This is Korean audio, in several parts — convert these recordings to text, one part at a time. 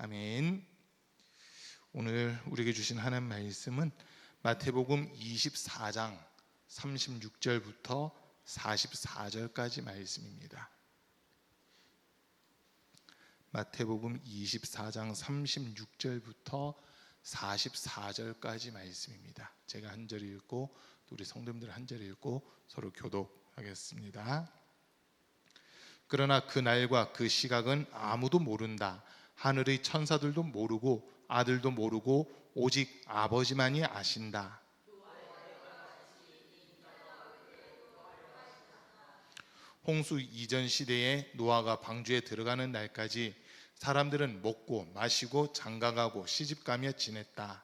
아멘. 오늘 우리에게 주신 하나님 말씀은 마태복음 24장 36절부터 44절까지 말씀입니다. 마태복음 24장 36절부터 44절까지 말씀입니다. 제가 한 절 읽고 또 우리 성도님들 한 절 읽고 서로 교독하겠습니다. 그러나 그 날과 그 시각은 아무도 모른다. 하늘의 천사들도 모르고 아들도 모르고 오직 아버지만이 아신다. 홍수 이전 시대에 노아가 방주에 들어가는 날까지 사람들은 먹고 마시고 장가가고 시집가며 지냈다.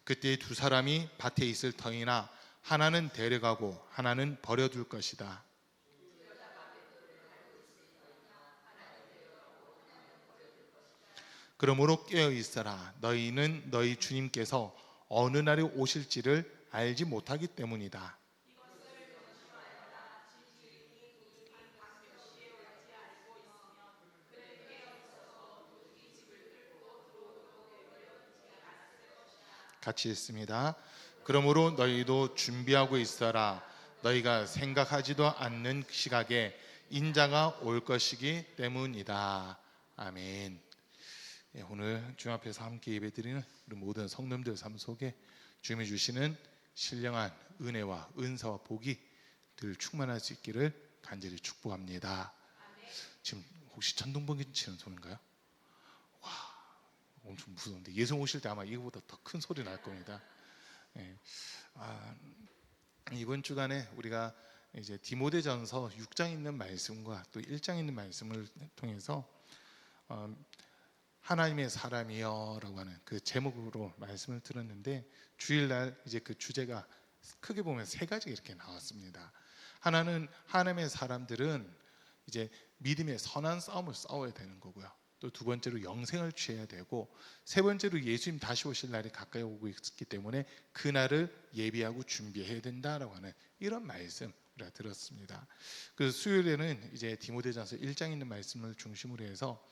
그때 두 사람이 밭에 있을 터이나 하나는 데려가고 하나는 버려둘 것이다. 그러므로 깨어 있어라. 너희는 너희 주님께서 어느 날에 오실지를 알지 못하기 때문이다. 같이 읽습니다. 그러므로 너희도 준비하고 있어라. 너희가 생각하지도 않는 시각에 인자가 올 것이기 때문이다. 아멘. 오늘 주님 앞에서 함께 예배드리는 우리 모든 성도님들 삶 속에 주님이 주시는 신령한 은혜와 은사와 복이 늘 충만할 수 있기를 간절히 축복합니다. 지금 혹시 천둥번개 치는 소리인가요? 와, 엄청 무서운데 예수 오실 때 아마 이거보다 더 큰 소리 날 겁니다. 이번 주간에 우리가 이제 디모데전서 6장 있는 말씀과 또 1장 있는 말씀을 통해서 하나님의 사람이여라고 하는 그 제목으로 말씀을 들었는데 주일날 이제 그 주제가 크게 보면 세 가지가 이렇게 나왔습니다. 하나는 하나님의 사람들은 이제 믿음의 선한 싸움을 싸워야 되는 거고요. 또 두 번째로 영생을 취해야 되고 세 번째로 예수님 다시 오실 날이 가까이 오고 있기 때문에 그 날을 예비하고 준비해야 된다라고 하는 이런 말씀 우리가 들었습니다. 그 수요일에는 이제 디모데전서 1장 있는 말씀을 중심으로 해서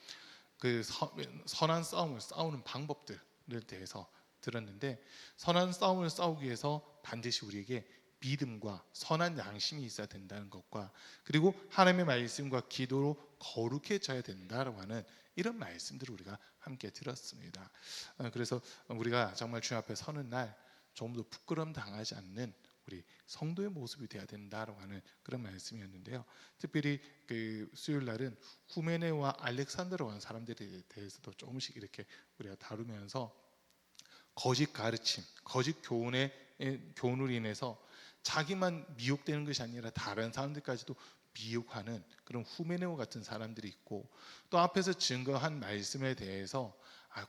그 선한 싸움을 싸우는 방법들에 대해서 들었는데 선한 싸움을 싸우기 위해서 반드시 우리에게 믿음과 선한 양심이 있어야 된다는 것과 그리고 하나님의 말씀과 기도로 거룩해져야 된다라고 하는 이런 말씀들을 우리가 함께 들었습니다. 그래서 우리가 정말 주님 앞에 서는 날 좀 더 부끄러움 당하지 않는 우리 성도의 모습이 되어야 된다라고 하는 그런 말씀이었는데요. 특별히 그 수요일 날은 후메네와 알렉산더라고 하는 사람들에 대해서도 조금씩 이렇게 우리가 다루면서 거짓 가르침, 거짓 교훈으로 인해서 자기만 미혹되는 것이 아니라 다른 사람들까지도 미혹하는 그런 후메네와 같은 사람들이 있고 또 앞에서 증거한 말씀에 대해서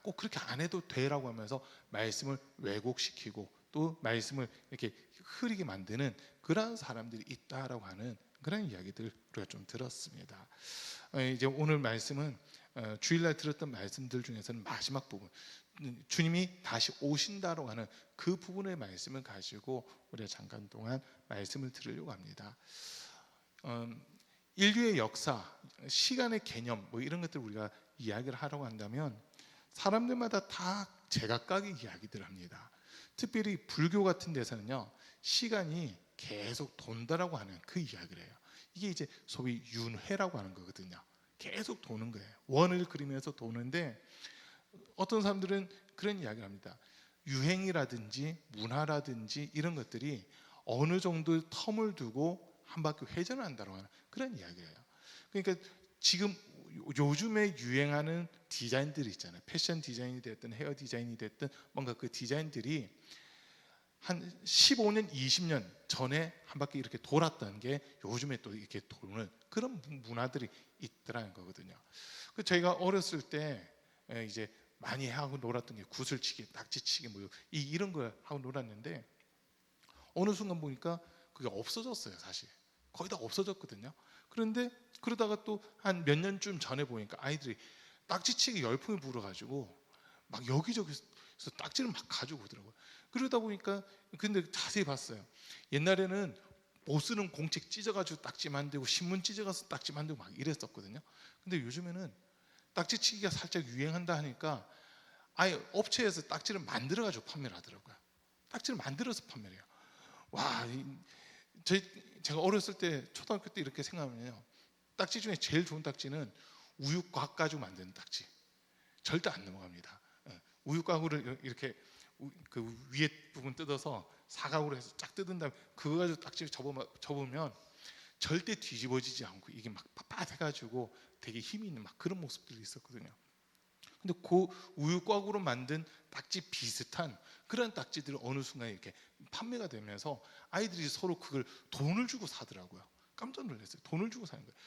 꼭 그렇게 안 해도 돼라고 하면서 말씀을 왜곡시키고 또 말씀을 이렇게 흐리게 만드는 그러한 사람들이 있다라고 하는 그런 이야기들 우리가 좀 들었습니다. 이제 오늘 말씀은 주일날 들었던 말씀들 중에서는 마지막 부분 주님이 다시 오신다라고 하는 그 부분의 말씀을 가지고 우리가 잠깐 동안 말씀을 들으려고 합니다. 인류의 역사, 시간의 개념 뭐 이런 것들 우리가 이야기를 하라고 한다면 사람들마다 다 제각각의 이야기들을 합니다. 특별히 불교 같은 데서는요 시간이 계속 돈다라고 하는 그 이야기를 해요. 이게 이제 소위 윤회라고 하는 거거든요. 계속 도는 거예요. 원을 그리면서 도는데 어떤 사람들은 그런 이야기를 합니다. 유행이라든지 문화라든지 이런 것들이 어느 정도 텀을 두고 한 바퀴 회전한다고 하는 그런 이야기예요. 그러니까 지금 요즘에 유행하는 디자인들이 있잖아요. 패션 디자인이 됐든 헤어 디자인이 됐든 뭔가 그 디자인들이 한 15년, 20년 전에 한 바퀴 이렇게 돌았던 게 요즘에 또 이렇게 도는 그런 문화들이 있더라는 거거든요. 저희가 어렸을 때 이제 많이 하고 놀았던 게 구슬치기, 낙지치기 뭐 이런 걸 하고 놀았는데 어느 순간 보니까 그게 없어졌어요. 사실 거의 다 없어졌거든요. 그런데 그러다가 또 한 몇 년쯤 전에 보니까 아이들이 낙지치기 열풍이 불어가지고 막 여기저기서 딱지를 막 가지고 오더라고요. 그러다 보니까 근데 자세히 봤어요. 옛날에는 못 쓰는 공책 찢어가지고 딱지 만들고 신문 찢어가서 딱지 만들고 막 이랬었거든요. 근데 요즘에는 딱지치기가 살짝 유행한다 하니까 아예 업체에서 딱지를 만들어가지고 판매를 하더라고요. 딱지를 만들어서 판매를 해요. 와, 제가 어렸을 때 초등학교 때 이렇게 생각하면요, 딱지 중에 제일 좋은 딱지는 우유곽 가지고 만드는 딱지. 절대 안 넘어갑니다. 우유곽으로 이렇게 그 위에 부분 뜯어서 사각으로 해서 쫙 뜯은 다음에 그거 가지고 딱지를 접으면 절대 뒤집어지지 않고 이게 막 빳빳해가지고 되게 힘이 있는 막 그런 모습들이 있었거든요. 근데 그 우유곽으로 만든 딱지 비슷한 그런 딱지들이 어느 순간 이렇게 판매가 되면서 아이들이 서로 그걸 돈을 주고 사더라고요. 깜짝 놀랐어요. 돈을 주고 사는 거예요.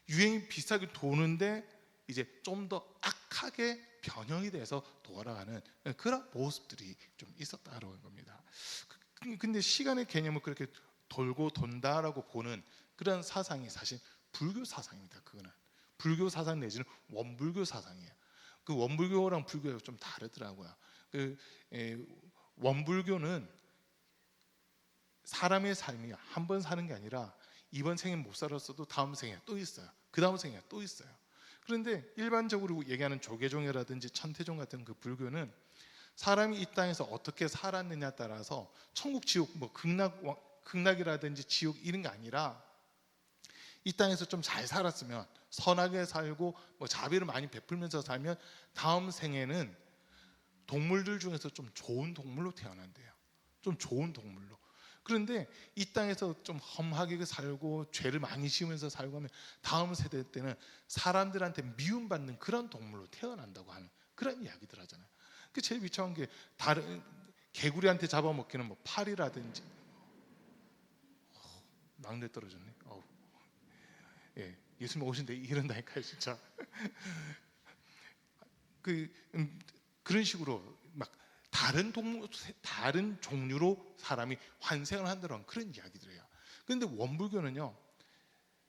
유행이 비슷하게 도는데 이제 좀 더 악하게 변형이 돼서 돌아가는 그런 모습들이 좀 있었다라는 겁니다. 근데 시간의 개념을 그렇게 돌고 돈다라고 보는 그런 사상이 사실 불교 사상입니다. 그거는 불교 사상 내지는 원불교 사상이에요. 그 원불교랑 불교가 좀 다르더라고요. 원불교는 사람의 삶이 한 번 사는 게 아니라 이번 생에 못 살았어도 다음 생에 또 있어요. 그 다음 생에 또 있어요. 그런데 일반적으로 얘기하는 조계종이라든지 천태종 같은 그 불교는 사람이 이 땅에서 어떻게 살았느냐에 따라서 천국, 지옥, 뭐 극락이라든지 지옥 이런 게 아니라 이 땅에서 좀 잘 살았으면 선하게 살고 뭐 자비를 많이 베풀면서 살면 다음 생에는 동물들 중에서 좀 좋은 동물로 태어난대요. 좀 좋은 동물로. 그런데 이 땅에서 좀 험하게 살고 죄를 많이 지으면서 살고 하면 다음 세대 때는 사람들한테 미움받는 그런 동물로 태어난다고 하는 그런 이야기들 하잖아요. 그 제일 비참한 게 다른 개구리한테 잡아먹기는 뭐 파리라든지 막내 떨어졌네. 예, 예수님 오신데 이런다니까요, 진짜. 그 그런 식으로 막 다른 동물, 다른 종류로 사람이 환생을 한다는 그런 이야기들이에요. 그런데 원불교는요,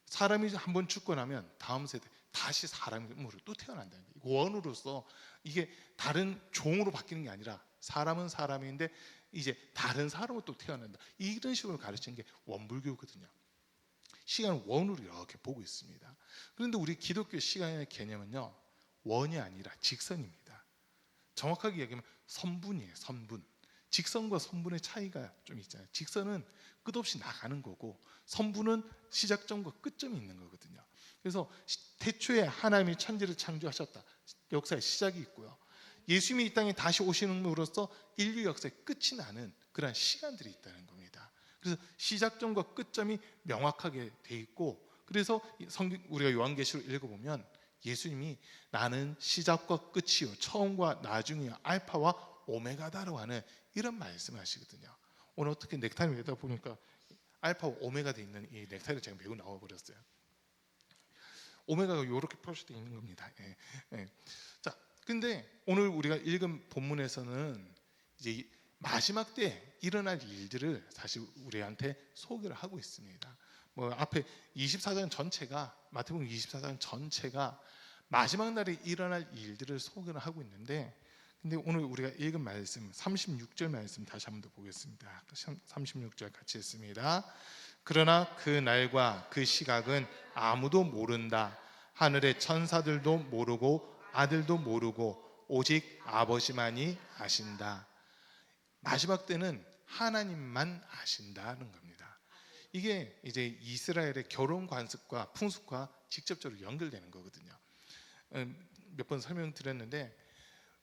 사람이 한번 죽고 나면 다음 세대 다시 사람으로 또 태어난다는 거예요. 원으로서 이게 다른 종으로 바뀌는 게 아니라 사람은 사람인데 이제 다른 사람으로 또 태어난다. 이런 식으로 가르치는 게 원불교거든요. 시간을 원으로 이렇게 보고 있습니다. 그런데 우리 기독교 시간의 개념은요, 원이 아니라 직선입니다. 정확하게 얘기하면 선분이에요. 선분. 직선과 선분의 차이가 좀 있잖아요. 직선은 끝없이 나가는 거고 선분은 시작점과 끝점이 있는 거거든요. 그래서 태초에 하나님이 천지를 창조하셨다. 역사의 시작이 있고요. 예수님이 이 땅에 다시 오시는으로써 인류 역사의 끝이 나는 그런 시간들이 있다는 겁니다. 그래서 시작점과 끝점이 명확하게 돼 있고, 그래서 우리가 요한계시록 읽어보면 예수님이 나는 시작과 끝이요 처음과 나중이요 알파와 오메가다라고 하는 이런 말씀을 하시거든요. 오늘 어떻게 넥타이를 매다 보니까 알파와 오메가 돼 있는 이 넥타이를 제가 메고 나와 버렸어요. 오메가가 이렇게 표시되어 있는 겁니다. 예, 예. 자, 근데 오늘 우리가 읽은 본문에서는 이제 마지막 때 일어날 일들을 사실 우리한테 소개를 하고 있습니다. 뭐 앞에 24장 전체가, 마태복음 24장 전체가 마지막 날에 일어날 일들을 소개를 하고 있는데, 근데 오늘 우리가 읽은 말씀 36절 말씀 다시 한번 더 보겠습니다. 36절 같이 읽습니다. 그러나 그 날과 그 시각은 아무도 모른다. 하늘의 천사들도 모르고 아들도 모르고 오직 아버지만이 아신다. 마지막 때는 하나님만 아신다는 겁니다. 이게 이제 이스라엘의 결혼 관습과 풍습과 직접적으로 연결되는 거거든요. 몇 번 설명드렸는데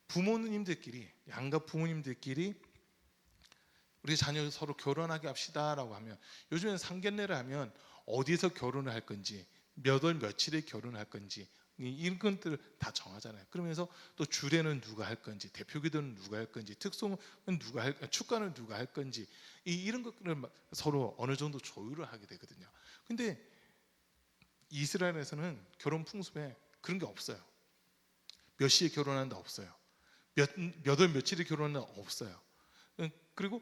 부모님들끼리, 양가 부모님들끼리 우리 자녀 서로 결혼하게 합시다라고 하면, 요즘엔 상견례를 하면 어디서 결혼을 할 건지, 몇 월 며칠에 결혼을 할 건지 이런 것들을 다 정하잖아요. 그러면서 또 주례는 누가 할 건지, 대표기도는 누가 할 건지, 특송은 누가 할, 축가는 누가 할 건지 이런 것들을 서로 어느 정도 조율을 하게 되거든요. 근데 이스라엘에서는 결혼 풍습에 그런 게 없어요. 몇 시에 결혼한다 없어요. 몇 월 며칠에 결혼한다 없어요. 그리고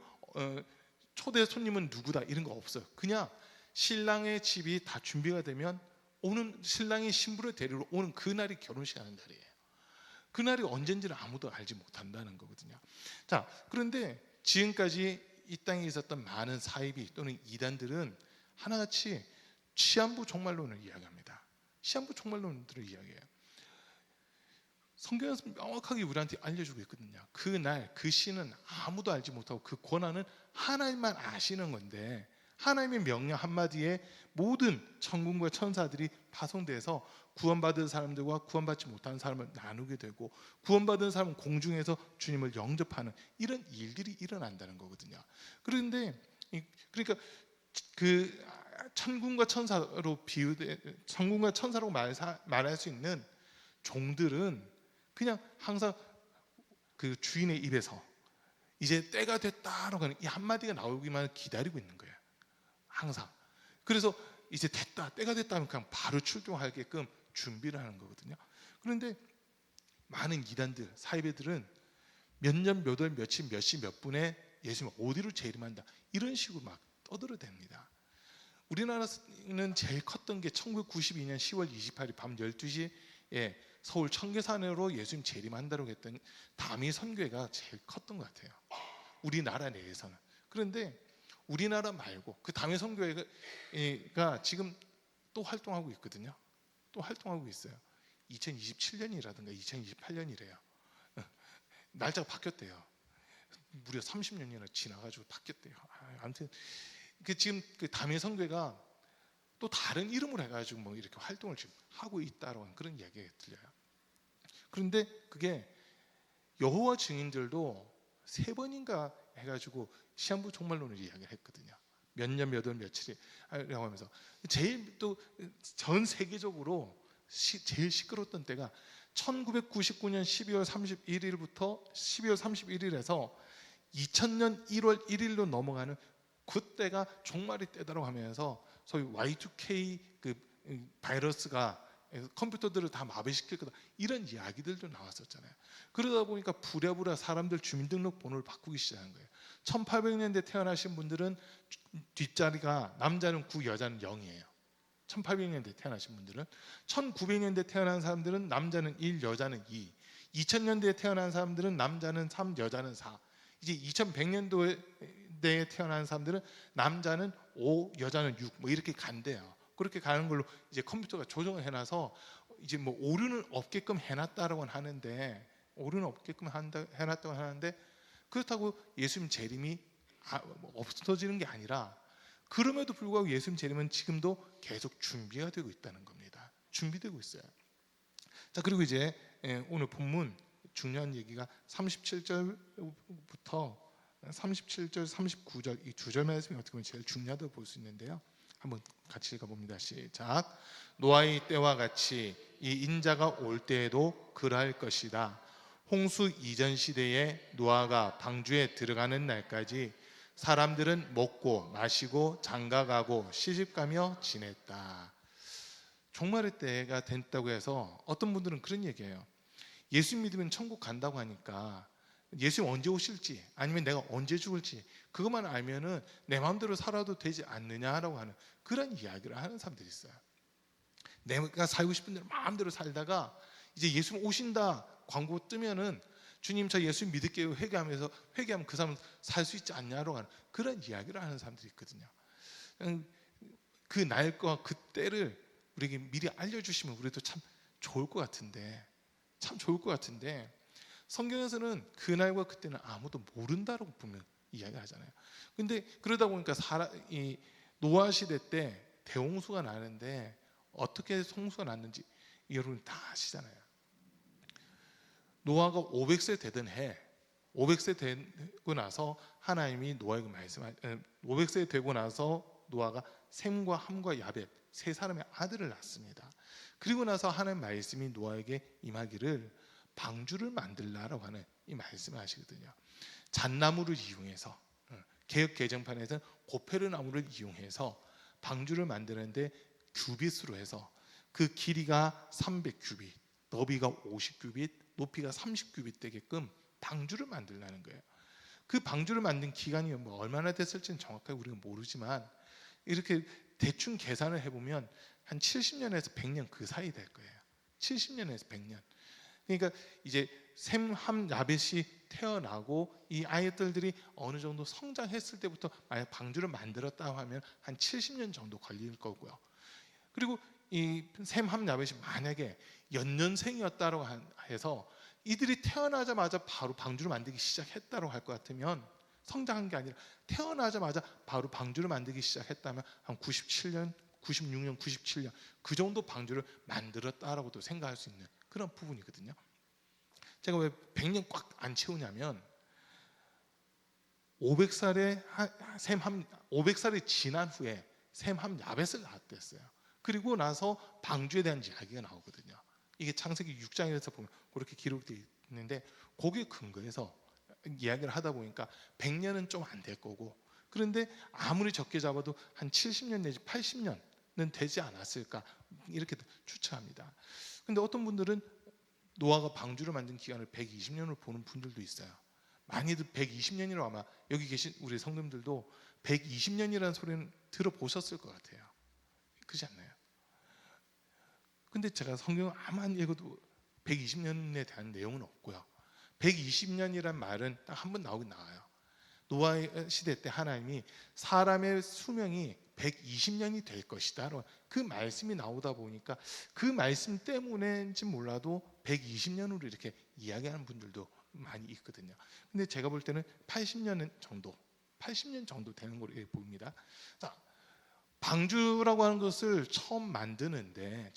초대 손님은 누구다 이런 거 없어요. 그냥 신랑의 집이 다 준비가 되면 오는 신랑이 신부를 데리러 오는 그날이 결혼식 하는 날이에요. 그날이 언젠지는 아무도 알지 못한다는 거거든요. 자, 그런데 지금까지 이 땅에 있었던 많은 사이비 또는 이단들은 하나같이 시한부 종말론을 이야기합니다. 시한부 종말론들을 이야기해요. 성경에서 명확하게 우리한테 알려주고 있거든요. 그날 그 시는 아무도 알지 못하고 그 권한은 하나님만 아시는 건데, 하나님의 명령 한마디에 모든 천군과 천사들이 파송돼서 구원받은 사람들과 구원받지 못하는 사람을 나누게 되고, 구원받은 사람은 공중에서 주님을 영접하는 이런 일들이 일어난다는 거거든요. 그런데 그러니까 그 천군과 천사로 천군과 천사로 말할 수 있는 종들은 그냥 항상 그 주인의 입에서 이제 때가 됐다라고 하는 이 한마디가 나오기만 기다리고 있는 거예요. 항상. 그래서 이제 됐다, 때가 됐다 하면 그냥 바로 출동하게끔 준비를 하는 거거든요. 그런데 많은 이단들, 사이비들은 몇 년, 몇 월, 며칠, 몇 시, 몇 분에 예수님 어디로 재림한다, 이런 식으로 막 떠들어댑니다. 우리나라는 제일 컸던 게 1992년 10월 28일 밤 12시에 서울 청계산으로 예수님 재림한다고 했던 다미 선교회가 제일 컸던 것 같아요, 우리나라 내에서는. 그런데 우리나라 말고 그 다미 선교회가 지금 또 활동하고 있거든요. 또 활동하고 있어요. 2027년이라든가 2028년이래요. 날짜가 바뀌었대요. 무려 30년이나 지나가지고 바뀌었대요. 아무튼 지금 그 다미 선교회가 또 다른 이름으로 해가지고 뭐 이렇게 활동을 지금 하고 있다라는 그런 이야기가 들려요. 그런데 그게 여호와 증인들도 3번인가 해가지고 시한부 종말론을 이야기를 했거든요. 몇 년, 몇 월, 며칠이라고 하면서 제일 또 전 세계적으로 제일 시끄러웠던 때가 1999년 12월 31일부터 12월 31일에서 2000년 1월 1일로 넘어가는 그때가 종말의 때다라고 하면서 소위 Y2K 그 바이러스가 컴퓨터들을 다 마비시킬 거다, 이런 이야기들도 나왔었잖아요. 그러다 보니까 부랴부랴 사람들 주민등록번호를 바꾸기 시작한 거예요. 1800년대 태어나신 분들은 뒷자리가 남자는 9, 여자는 0이에요. 1800년대 태어나신 분들은. 1900년대 태어난 사람들은 남자는 1, 여자는 2. 2000년대에 태어난 사람들은 남자는 3, 여자는 4. 이제 2100년도에 태어난 사람들은 남자는 5, 여자는 6, 뭐 이렇게 간대요. 그렇게 가는 걸로 이제 컴퓨터가 조정을 해놔서 이제 뭐 오류는 없게끔 해놨다라고는 하는데, 오류는 없게끔 해놨다고 하는데, 그렇다고 예수님 재림이 없어지는 게 아니라, 그럼에도 불구하고 예수님 재림은 지금도 계속 준비가 되고 있다는 겁니다. 준비되고 있어요. 자, 그리고 이제 오늘 본문 중요한 얘기가 37절부터 37절, 39절 이 2절 말씀이 어떻게 보면 제일 중요하다고 볼 수 있는데요. 한번 같이 읽어봅니다. 시작. 노아의 때와 같이 이 인자가 올 때에도 그러할 것이다. 홍수 이전 시대에 노아가 방주에 들어가는 날까지 사람들은 먹고 마시고 장가가고 시집가며 지냈다. 종말의 때가 됐다고 해서 어떤 분들은 그런 얘기해요. 예수 믿으면 천국 간다고 하니까 예수님 언제 오실지, 아니면 내가 언제 죽을지 그것만 알면은 내 마음대로 살아도 되지 않느냐라고 하는 그런 이야기를 하는 사람들이 있어요. 내가 살고 싶은 대로 마음대로 살다가 이제 예수님 오신다 광고 뜨면은 주님 저 예수 믿을게요 회개하면 그 사람은 살 수 있지 않냐라고 하는 그런 이야기를 하는 사람들이 있거든요. 그 날과 그 때를 우리에게 미리 알려주시면 우리도 참 좋을 것 같은데, 성경에서는 그날과 그때는 아무도 모른다라고 분명 이야기하잖아요. 근데 그러다 보니까 이 노아 시대 때 대홍수가 나는데 어떻게 홍수가 났는지 여러분 다 아시잖아요. 노아가 500세 되던 해, 500세 되고 나서 하나님이 노아에게 500세 되고 나서 노아가 셈과 함과 야벳 세 사람의 아들을 낳습니다. 그리고 나서 하나님 말씀이 노아에게 임하기를 방주를 만들라라고 하는 이 말씀을 하시거든요. 잣나무를 이용해서, 개역 개정판에서는 고페르 나무를 이용해서 방주를 만드는데 규빗으로 해서 그 길이가 300규빗, 너비가 50규빗, 높이가 30규빗 되게끔 방주를 만들라는 거예요. 그 방주를 만든 기간이 뭐 얼마나 됐을지는 정확하게 우리가 모르지만 이렇게 대충 계산을 해보면 한 70년에서 100년 그 사이 될 거예요. 70년에서 100년. 그러니까 이제 셈함 야벳이 태어나고 이 아이들이 어느 정도 성장했을 때부터 만약 방주를 만들었다고 하면 한 70년 정도 걸릴 거고요. 그리고 이 셈함 야벳이 만약에 연년생이었다고 해서 이들이 태어나자마자 바로 방주를 만들기 시작했다고 할 것 같으면, 성장한 게 아니라 태어나자마자 바로 방주를 만들기 시작했다면 한 97년, 96년, 97년 그 정도 방주를 만들었다라고도 생각할 수 있는 그런 부분이거든요. 제가 왜 100년 꽉 안 채우냐면 500살이 지난 후에 셈함 야벳을 낳았댔어요. 그리고 나서 방주에 대한 이야기가 나오거든요. 이게 창세기 6장에서 보면 그렇게 기록되어 있는데, 거기에 근거해서 이야기를 하다 보니까 100년은 좀 안 될 거고, 그런데 아무리 적게 잡아도 한 70년 내지 80년은 되지 않았을까, 이렇게 추측합니다. 근데 어떤 분들은 노아가 방주를 만든 기간을 120년을 보는 분들도 있어요. 많이들 120년이라고, 아마 여기 계신 우리 성도님들도 120년이라는 소리는 들어보셨을 것 같아요. 그렇지 않나요? 근데 제가 성경을 아무리 읽어도 120년에 대한 내용은 없고요. 120년이란 말은 딱 한 번 나오긴 나와요. 노아의 시대 때 하나님이 사람의 수명이 120년이 될 것이다, 그 말씀이 나오다 보니까 그 말씀 때문인지 몰라도 120년으로 이렇게 이야기하는 분들도 많이 있거든요. 근데 제가 볼 때는 80년 정도 되는 걸로 보입니다. 자, 방주라고 하는 것을 처음 만드는데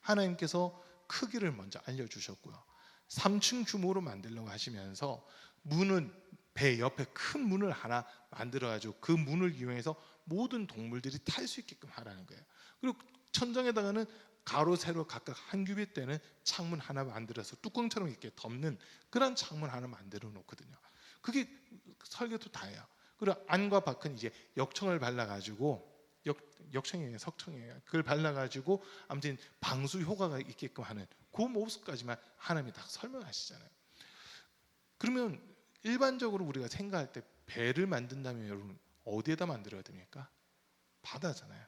하나님께서 크기를 먼저 알려주셨고요. 3층 규모로 만들려고 하시면서 문은 배 옆에 큰 문을 하나 만들어가지고 그 문을 이용해서 모든 동물들이 탈 수 있게끔 하라는 거예요. 그리고 천장에다가는 가로 세로 각각 한 규빗 되는 창문 하나 만들어서 뚜껑처럼 이렇게 덮는 그런 창문 하나 만들어 놓거든요. 그게 설계도 다예요. 그리고 안과 밖은 이제 역청을 발라가지고, 역청이에요, 석청이에요. 그걸 발라가지고 아무튼 방수 효과가 있게끔 하는 그 모습까지만 하나님이 다 설명하시잖아요. 그러면 일반적으로 우리가 생각할 때 배를 만든다면 여러분 어디에다 만들어야 됩니까? 바다잖아요.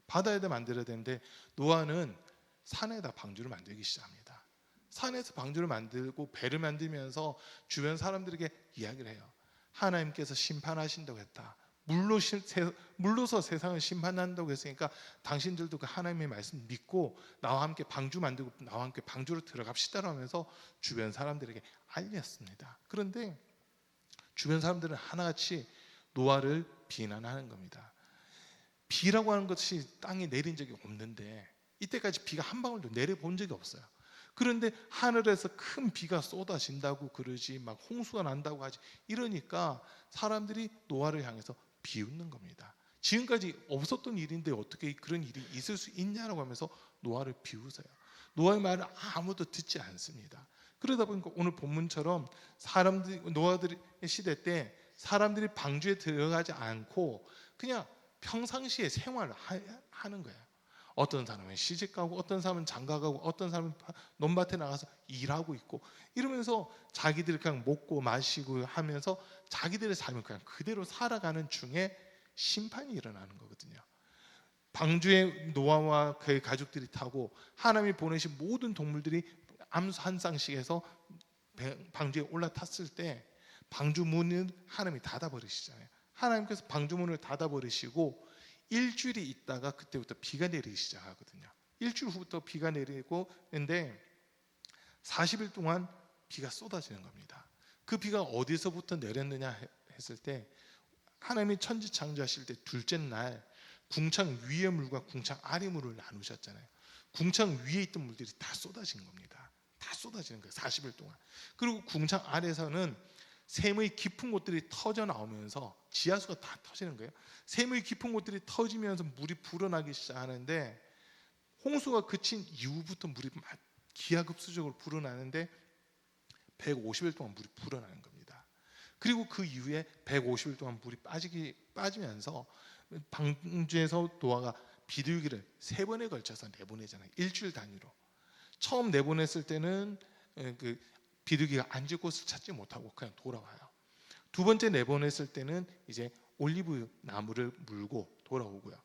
바다에다 만들어야 되는데 노아는 산에다 방주를 만들기 시작합니다. 산에서 방주를 만들고 배를 만들면서 주변 사람들에게 이야기를 해요. 하나님께서 심판하신다고 했다. 물로서 세상을 심판한다고 했으니까 당신들도 그 하나님의 말씀 믿고 나와 함께 방주 만들고 나와 함께 방주로 들어갑시다 하면서 주변 사람들에게 알렸습니다. 그런데 주변 사람들은 하나같이 노아를 비난하는 겁니다. 비라고 하는 것이 땅에 내린 적이 없는데, 이때까지 비가 한 방울도 내려본 적이 없어요. 그런데 하늘에서 큰 비가 쏟아진다고 그러지, 막 홍수가 난다고 하지, 이러니까 사람들이 노아를 향해서 비웃는 겁니다. 지금까지 없었던 일인데 어떻게 그런 일이 있을 수 있냐라고 하면서 노아를 비웃어요. 노아의 말을 아무도 듣지 않습니다. 그러다 보니까 오늘 본문처럼 노아들의 시대 때 사람들이 방주에 들어가지 않고 그냥 평상시에 생활을 하는 거예요. 어떤 사람은 시집가고, 어떤 사람은 장가가고, 어떤 사람은 논밭에 나가서 일하고 있고, 이러면서 자기들이 그냥 먹고 마시고 하면서 자기들의 삶을 그냥 그대로 살아가는 중에 심판이 일어나는 거거든요. 방주에 노아와 그의 가족들이 타고 하나님이 보내신 모든 동물들이 암수 한 쌍씩해서 방주에 올라탔을 때 방주 문을 하나님이 닫아버리시잖아요. 하나님께서 방주 문을 닫아버리시고 일주일이 있다가 그때부터 비가 내리기 시작하거든요. 일주일 후부터 비가 내리고 있는데 40일 동안 비가 쏟아지는 겁니다. 그 비가 어디서부터 내렸느냐 했을 때 하나님이 천지 창조하실 때 둘째 날 궁창 위의 물과 궁창 아래 물을 나누셨잖아요. 궁창 위에 있던 물들이 다 쏟아진 겁니다. 다 쏟아지는 거예요. 40일 동안. 그리고 궁창 아래에서는 샘의 깊은 곳들이 터져 나오면서 지하수가 다 터지는 거예요. 샘의 깊은 곳들이 터지면서 물이 불어나기 시작하는데, 홍수가 그친 이후부터 물이 기하급수적으로 불어나는데 150일 동안 물이 불어나는 겁니다. 그리고 그 이후에 150일 동안 물이 빠지면서 방주에서 노아가 비둘기를 3번에 걸쳐서 내보내잖아요. 일주일 단위로. 처음 내보냈을 때는 그 비둘기가 앉을 곳을 찾지 못하고 그냥 돌아와요. 두 번째 내보냈을 때는 이제 올리브 나무를 물고 돌아오고요.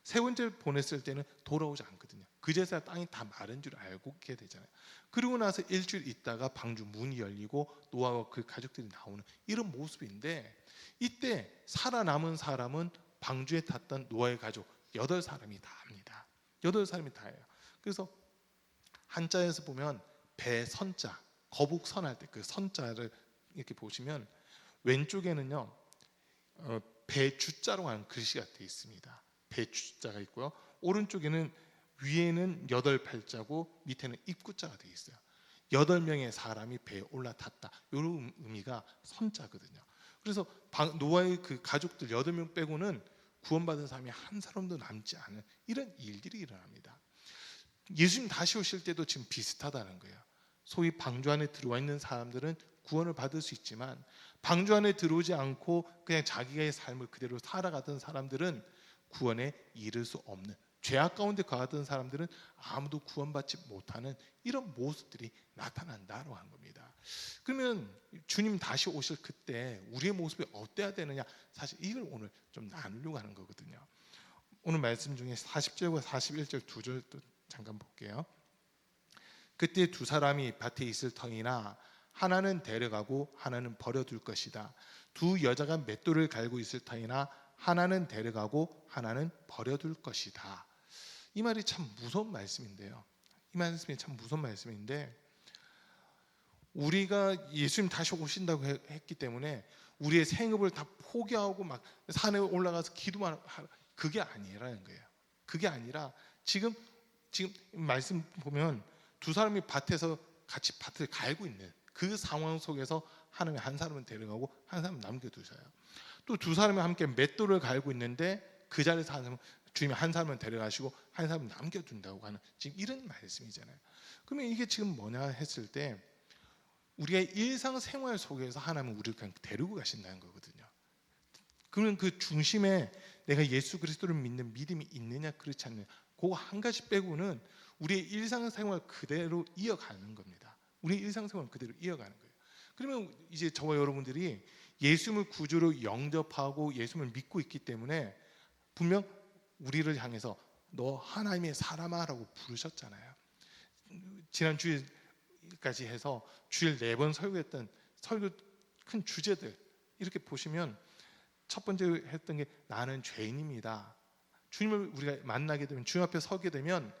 세 번째 보냈을 때는 돌아오지 않거든요. 그제서야 땅이 다 마른 줄 알고 있게 되잖아요. 그리고 나서 일주일 있다가 방주 문이 열리고 노아와 그 가족들이 나오는 이런 모습인데, 이때 살아남은 사람은 방주에 탔던 노아의 가족 8사람이 다 합니다. 8사람이 다 해요. 그래서 한자에서 보면 배 선자, 거북 선할 때 그 선자를 이렇게 보시면 왼쪽에는요 배주자로 하는 글씨가 되어 있습니다. 배주자가 있고요. 오른쪽에는 위에는 8팔자고 밑에는 입구자가 되어 있어요. 8명의 사람이 배에 올라탔다. 이런 의미가 선자거든요. 그래서 노아의 그 가족들 8명 빼고는 구원받은 사람이 한 사람도 남지 않은 이런 일들이 일어납니다. 예수님 다시 오실 때도 지금 비슷하다는 거예요. 소위 방주 안에 들어와 있는 사람들은 구원을 받을 수 있지만, 방주 안에 들어오지 않고 그냥 자기의 삶을 그대로 살아가던 사람들은 구원에 이를 수 없는, 죄악 가운데 거하던 사람들은 아무도 구원받지 못하는 이런 모습들이 나타난다고 하는 겁니다. 그러면 주님 다시 오실 그때 우리의 모습이 어때야 되느냐, 사실 이걸 오늘 좀 나누려고 하는 거거든요. 오늘 말씀 중에 40절과 41절 두 절도 잠깐 볼게요. 그때 두 사람이 밭에 있을 터이나 하나는 데려가고 하나는 버려둘 것이다. 두 여자가 맷돌을 갈고 있을 터이나 하나는 데려가고 하나는 버려둘 것이다. 이 말이 참 무서운 말씀인데요. 이 말씀이 참 무서운 말씀인데, 우리가 예수님 다시 오신다고 했기 때문에 우리의 생업을 다 포기하고 막 산에 올라가서 기도만 하라, 그게 아니라는 거예요. 그게 아니라 지금 말씀 보면 두 사람이 밭에서 같이 밭을 갈고 있는 그 상황 속에서 하나님이 한 사람은 데려가고 한 사람은 남겨두셔요. 또 두 사람이 함께 맷돌을 갈고 있는데 그 자리에서 한 사람은 주님이 한 사람은 데려가시고 한 사람은 남겨둔다고 하는 지금 이런 말씀이잖아요. 그러면 이게 지금 뭐냐 했을 때, 우리가 일상생활 속에서 하나님은 우리를 그냥 데리고 가신다는 거거든요. 그러면 그 중심에 내가 예수 그리스도를 믿는 믿음이 있느냐 그렇지 않느냐, 그거 한 가지 빼고는 우리의 일상생활 그대로 이어가는 겁니다. 우리의 일상생활 그대로 이어가는 거예요. 그러면 이제 저와 여러분들이 예수님을 구주로 영접하고 예수님을 믿고 있기 때문에 분명 우리를 향해서 너 하나님의 사람아라고 부르셨잖아요. 지난 주일까지 해서 주일 4번 설교했던 설교 큰 주제들 이렇게 보시면, 첫 번째 했던 게 나는 죄인입니다. 주님을 우리가 만나게 되면, 주님 앞에 서게 되면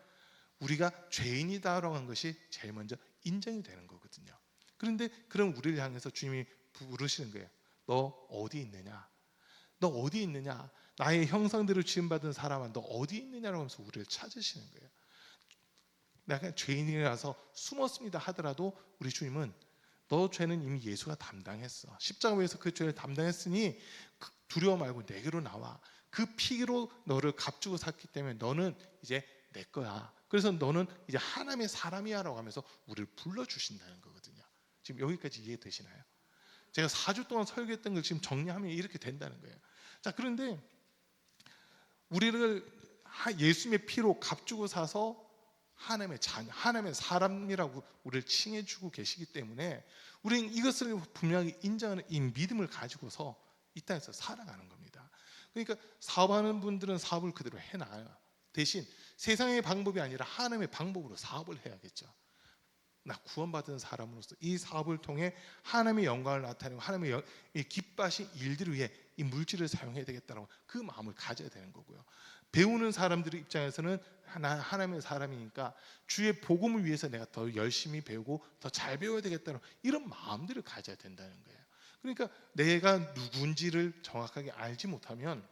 우리가 죄인이다라고 하는 것이 제일 먼저 인정이 되는 거거든요. 그런데 그런 우리를 향해서 주님이 부르시는 거예요. 너 어디 있느냐? 너 어디 있느냐? 나의 형상대로 지음받은 사람아, 너 어디 있느냐라고 하면서 우리를 찾으시는 거예요. 내가 죄인이라서 숨었습니다 하더라도 우리 주님은 너 죄는 이미 예수가 담당했어. 십자가에서 그 죄를 담당했으니 두려워 말고 내게로 나와. 그 피로 너를 값주고 샀기 때문에 너는 이제 내 거야. 그래서 너는 이제 하나님의 사람이야라고 하면서 우리를 불러주신다는 거거든요. 지금 여기까지 이해되시나요? 제가 4주 동안 설교했던 걸 지금 정리하면 이렇게 된다는 거예요. 자, 그런데 우리를 예수님의 피로 값주고 사서 하나님의 자녀, 하나님의 사람이라고 우리를 칭해주고 계시기 때문에 우리는 이것을 분명히 인정하는 이 믿음을 가지고서 이 땅에서 살아가는 겁니다. 그러니까 사업하는 분들은 사업을 그대로 해나가요. 대신 세상의 방법이 아니라 하나님의 방법으로 사업을 해야겠죠. 나 구원받은 사람으로서 이 사업을 통해 하나님의 영광을 나타내고 하나님의 기뻐하신 일들을 위해 이 물질을 사용해야 되겠다는 그 마음을 가져야 되는 거고요. 배우는 사람들의 입장에서는 하나님의 사람이니까 주의 복음을 위해서 내가 더 열심히 배우고 더 잘 배워야 되겠다는 이런 마음들을 가져야 된다는 거예요. 그러니까 내가 누군지를 정확하게 알지 못하면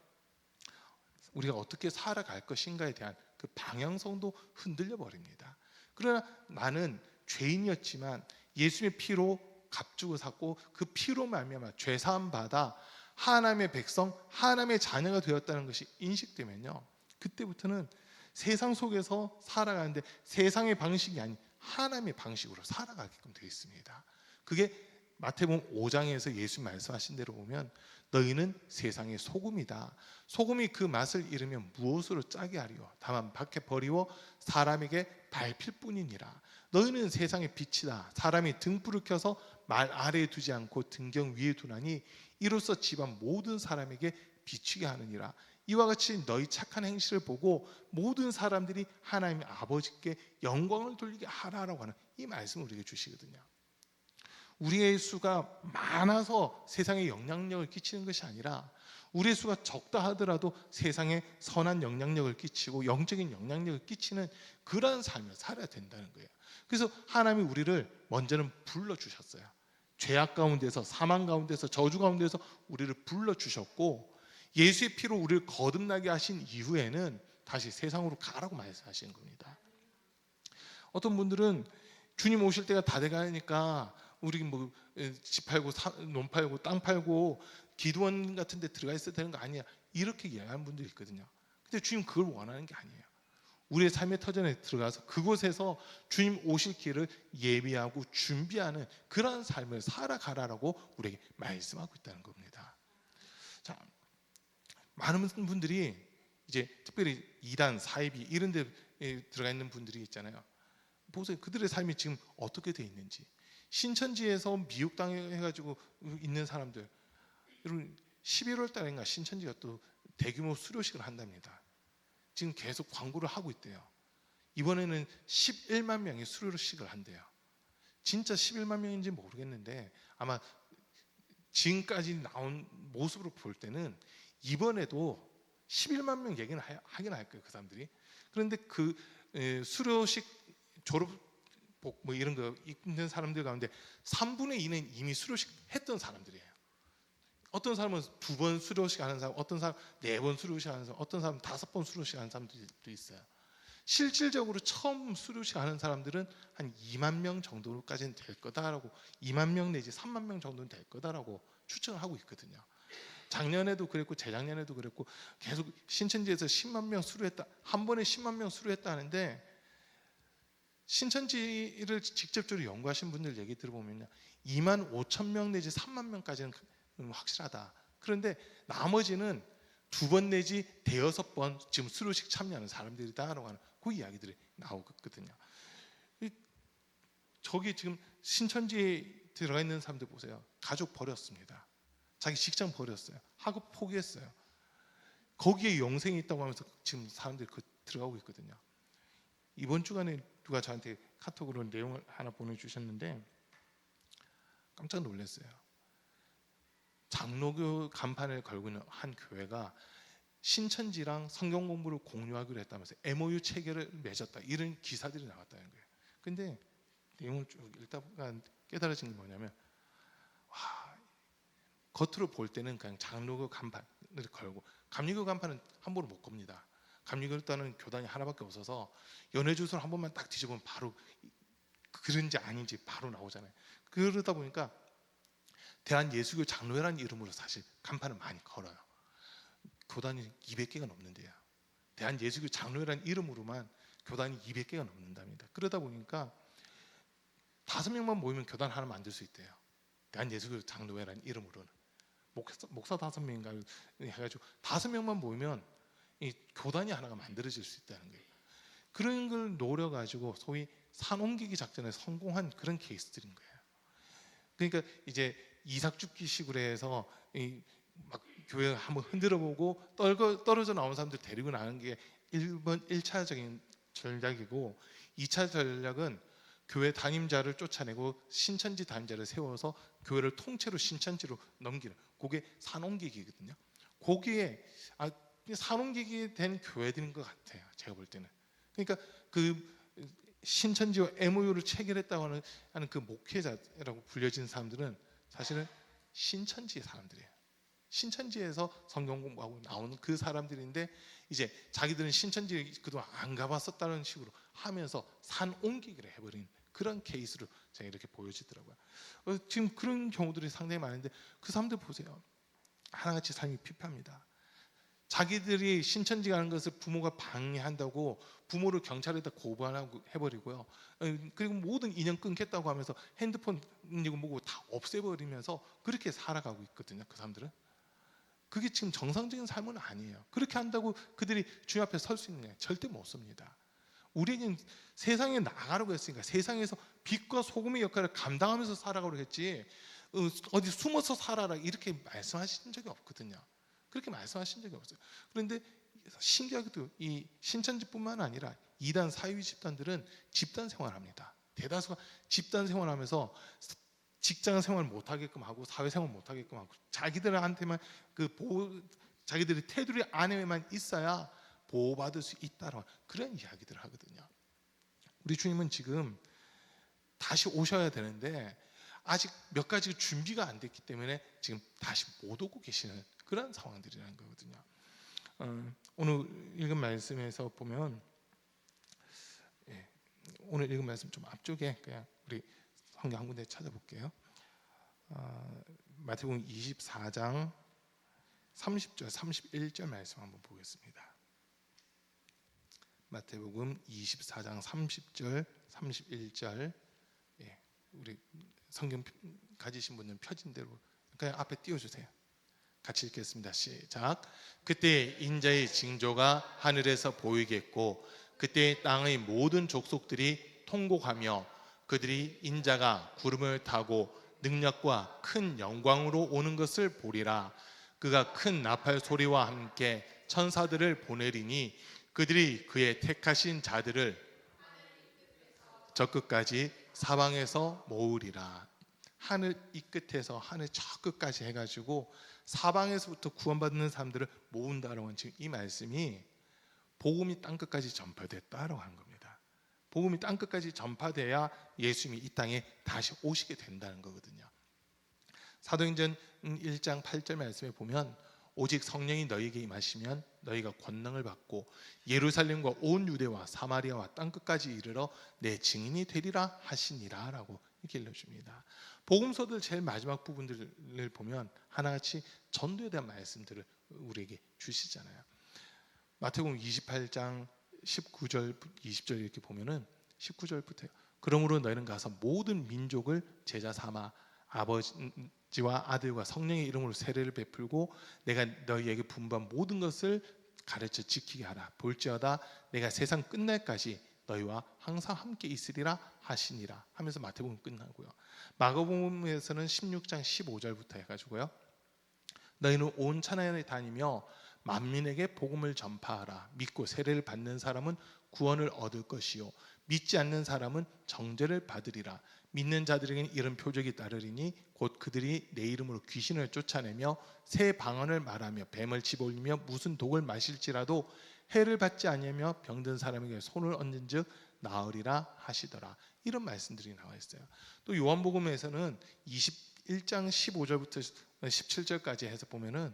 우리가 어떻게 살아갈 것인가에 대한 그 방향성도 흔들려 버립니다. 그러나 나는 죄인이었지만 예수님의 피로 값주고 샀고 그 피로 말미암아 죄 사함 받아 하나님의 백성, 하나님의 자녀가 되었다는 것이 인식되면요, 그때부터는 세상 속에서 살아가는데 세상의 방식이 아닌 하나님의 방식으로 살아가게끔 되어 있습니다. 그게 마태복음 5장에서 예수 말씀하신 대로 보면 너희는 세상의 소금이다. 소금이 그 맛을 잃으면 무엇으로 짜게 하리요? 다만 밖에 버리워 사람에게 밟힐 뿐이니라. 너희는 세상의 빛이다. 사람이 등불을 켜서 말 아래에 두지 않고 등경 위에 두나니 이로써 집안 모든 사람에게 비추게 하느니라. 이와 같이 너희 착한 행실을 보고 모든 사람들이 하나님 아버지께 영광을 돌리게 하라라고 하는 이 말씀을 우리에게 주시거든요. 우리의 수가 많아서 세상에 영향력을 끼치는 것이 아니라 우리의 수가 적다 하더라도 세상에 선한 영향력을 끼치고 영적인 영향력을 끼치는 그러한 삶을 살아야 된다는 거예요. 그래서 하나님이 우리를 먼저는 불러주셨어요. 죄악 가운데서, 사망 가운데서, 저주 가운데서 우리를 불러주셨고, 예수의 피로 우리를 거듭나게 하신 이후에는 다시 세상으로 가라고 말씀하시는 겁니다. 어떤 분들은 주님 오실 때가 다 돼가니까 우리 집 팔고 논 팔고 땅 팔고 기도원 같은 데 들어가 있어야 되는 거 아니야, 이렇게 이야기하는 분들이 있거든요. 근데 주님 그걸 원하는 게 아니에요. 우리의 삶의 터전에 들어가서 그곳에서 주님 오실 길을 예비하고 준비하는 그러한 삶을 살아가라라고 우리에게 말씀하고 있다는 겁니다. 자, 많은 분들이 이제 특별히 이단, 사이비 이런 데 들어가 있는 분들이 있잖아요. 보세요. 그들의 삶이 지금 어떻게 돼 있는지. 신천지에서 미혹당해가지고 있는 사람들, 여러분 11월 달인가 신천지가 또 대규모 수료식을 한답니다. 지금 계속 광고를 하고 있대요. 이번에는 11만 명이 수료식을 한대요. 진짜 11만 명인지 모르겠는데 아마 지금까지 나온 모습으로 볼 때는 이번에도 11만 명 얘기는 하긴 할 거예요, 그 사람들이. 그런데 그 수료식 졸업복 뭐 이런 거 입는 사람들 가운데 3분의 2는 이미 수료식 했던 사람들이에요. 어떤 사람은 2번 수료식 하는 사람, 어떤 사람 4번 수료식 하는 사람, 어떤 사람은 5번 수료식 하는 사람들도 있어요. 실질적으로 처음 수료식 하는 사람들은 한 2만 명 정도까지는 될 거다라고, 2만 명 내지 3만 명 정도는 될 거다라고 추정을 하고 있거든요. 작년에도 그랬고 재작년에도 그랬고 계속 신천지에서 10만 명 수료했다, 한 번에 10만 명 수료했다 하는데, 신천지를 직접적으로 연구하신 분들 얘기 들어보면요, 2만 5천 명 내지 3만 명까지는 확실하다. 그런데 나머지는 2번 내지 5번 지금 수료식 참여하는 사람들이다라고 하는 그 이야기들이 나오거든요. 저기 지금 신천지에 들어가 있는 사람들 보세요. 가족 버렸습니다. 자기 직장 버렸어요. 학업 포기했어요. 거기에 영생이 있다고 하면서 지금 사람들이 들어가고 있거든요. 이번 주간에 누가 저한테 카톡으로 내용을 하나 보내주셨는데 깜짝 놀랐어요. 장로교 간판을 걸고 있는 한 교회가 신천지랑 성경 공부를 공유하기로 했다면서 MOU 체결을 맺었다, 이런 기사들이 나왔다는 거예요. 근데 내용을 쭉 읽다가 깨달아진 게 뭐냐면, 겉으로 볼 때는 그냥 장로교 간판을 걸고, 감리교 간판은 함부로 못 겁니다. 감리교는 교단이 하나밖에 없어서 연회 주소를 한 번만 딱 뒤집으면 바로 그런지 아닌지 바로 나오잖아요. 그러다 보니까 대한예수교 장로회라는 이름으로 사실 간판을 많이 걸어요. 교단이 200개가 넘는데요. 대한예수교 장로회라는 이름으로만 교단이 200개가 넘는답니다. 그러다 보니까 5명만 모이면 교단 하나 만들 수 있대요. 대한예수교 장로회라는 이름으로는 목사 5명인가 해가지고 5명만 모이면 이 교단이 하나가 만들어질 수 있다는 거예요. 그런 걸 노려가지고 소위 산옮기기 작전에 성공한 그런 케이스들인 거예요. 그러니까 이제 이삭죽기식으로 해서 막 교회 한번 흔들어보고 떨어져 나온 사람들 데리고 나는 게 1차적인 전략이고, 2차 전략은 교회 담임자를 쫓아내고 신천지 담임자를 세워서 교회를 통째로 신천지로 넘기는, 그게 산옮기기거든요. 거기에 산옮기기 된 교회들인 것 같아요, 제가 볼 때는. 그러니까 그 신천지와 MOU를 체결했다고 하는 그 목회자라고 불려진 사람들은 사실은 신천지의 사람들이에요. 신천지에서 성경 공부하고 나오는 그 사람들인데, 이제 자기들은 신천지에 그동안 안 가봤었다는 식으로 하면서 산 옮기기를 해버린 그런 케이스로 제가 이렇게 보여지더라고요. 지금 그런 경우들이 상당히 많은데, 그 사람들 보세요. 하나같이 삶이 피폐합니다. 자기들이 신천지 가는 것을 부모가 방해한다고 부모를 경찰에다 고발하고 해버리고요. 그리고 모든 인연 끊겠다고 하면서 핸드폰 이거 뭐고 다 없애버리면서 그렇게 살아가고 있거든요, 그 사람들은. 그게 지금 정상적인 삶은 아니에요. 그렇게 한다고 그들이 주님 앞에 설 수 있느냐? 절대 못 섭니다. 우리는 세상에 나가라고 했으니까 세상에서 빛과 소금의 역할을 감당하면서 살아가라고 했지, 어디 숨어서 살아라 이렇게 말씀하신 적이 없거든요. 그렇게 말씀하신 적이 없어요. 그런데 신기하게도 이 신천지뿐만 아니라 이단 사이비 집단들은 집단 생활합니다. 대다수가 집단 생활하면서 직장 생활 못하게끔 하고 사회생활 못하게끔 하고 자기들한테만 자기들이 테두리 안에만 있어야 보호받을 수 있다라는 그런 이야기들을 하거든요. 우리 주님은 지금 다시 오셔야 되는데 아직 몇 가지 준비가 안 됐기 때문에 지금 다시 못 오고 계시는 그런 상황들이라는 거거든요. 오늘 읽은 말씀에서 보면 오늘 읽은 말씀 좀 앞쪽에 그냥 우리 성경 한 군데 찾아볼게요. 마태복음 24장 30절 31절 말씀 한번 보겠습니다. 마태복음 24장 30절 31절 우리 성경 가지신 분은 펴진 대로 그냥 앞에 띄워주세요. 같이 읽겠습니다. 시작. 그때 인자의 징조가 하늘에서 보이겠고 그때 땅의 모든 족속들이 통곡하며 그들이 인자가 구름을 타고 능력과 큰 영광으로 오는 것을 보리라. 그가 큰 나팔 소리와 함께 천사들을 보내리니 그들이 그의 택하신 자들을 저 끝까지 사방에서 모으리라. 하늘 이 끝에서 하늘 저 끝까지 해가지고 사방에서부터 구원받는 사람들을 모은다라고 하는 지금 이 말씀이 복음이 땅 끝까지 전파됐다라고 하는 겁니다. 복음이 땅 끝까지 전파돼야 예수님이 이 땅에 다시 오시게 된다는 거거든요. 사도행전 1장 8절 말씀에 보면 오직 성령이 너희에게 임하시면 너희가 권능을 받고 예루살렘과 온 유대와 사마리아와 땅 끝까지 이르러 내 증인이 되리라 하시니라 라고 이렇게 일러줍니다. 복음서들 제일 마지막 부분들을 보면 하나같이 전도에 대한 말씀들을 우리에게 주시잖아요. 마태복음 28장 19절 20절 이렇게 보면은 19절부터요. 그러므로 너희는 가서 모든 민족을 제자 삼아 아버지와 아들과 성령의 이름으로 세례를 베풀고 내가 너희에게 분부한 모든 것을 가르쳐 지키게 하라. 볼지어다 내가 세상 끝날까지 너희와 항상 함께 있으리라 하시니라 하면서 마태복음 끝나고요. 마가복음에서는 16장 15절부터 해가지고요. 너희는 온 천하에 다니며 만민에게 복음을 전파하라. 믿고 세례를 받는 사람은 구원을 얻을 것이요 믿지 않는 사람은 정죄를 받으리라. 믿는 자들에게는 이런 표적이 따르리니 곧 그들이 내 이름으로 귀신을 쫓아내며 새 방언을 말하며 뱀을 집어올리며 무슨 독을 마실지라도 해를 받지 아니하며 병든 사람에게 손을 얹은즉 나으리라 하시더라. 이런 말씀들이 나와 있어요. 또 요한복음에서는 21장 15절부터 17절까지 해서 보면은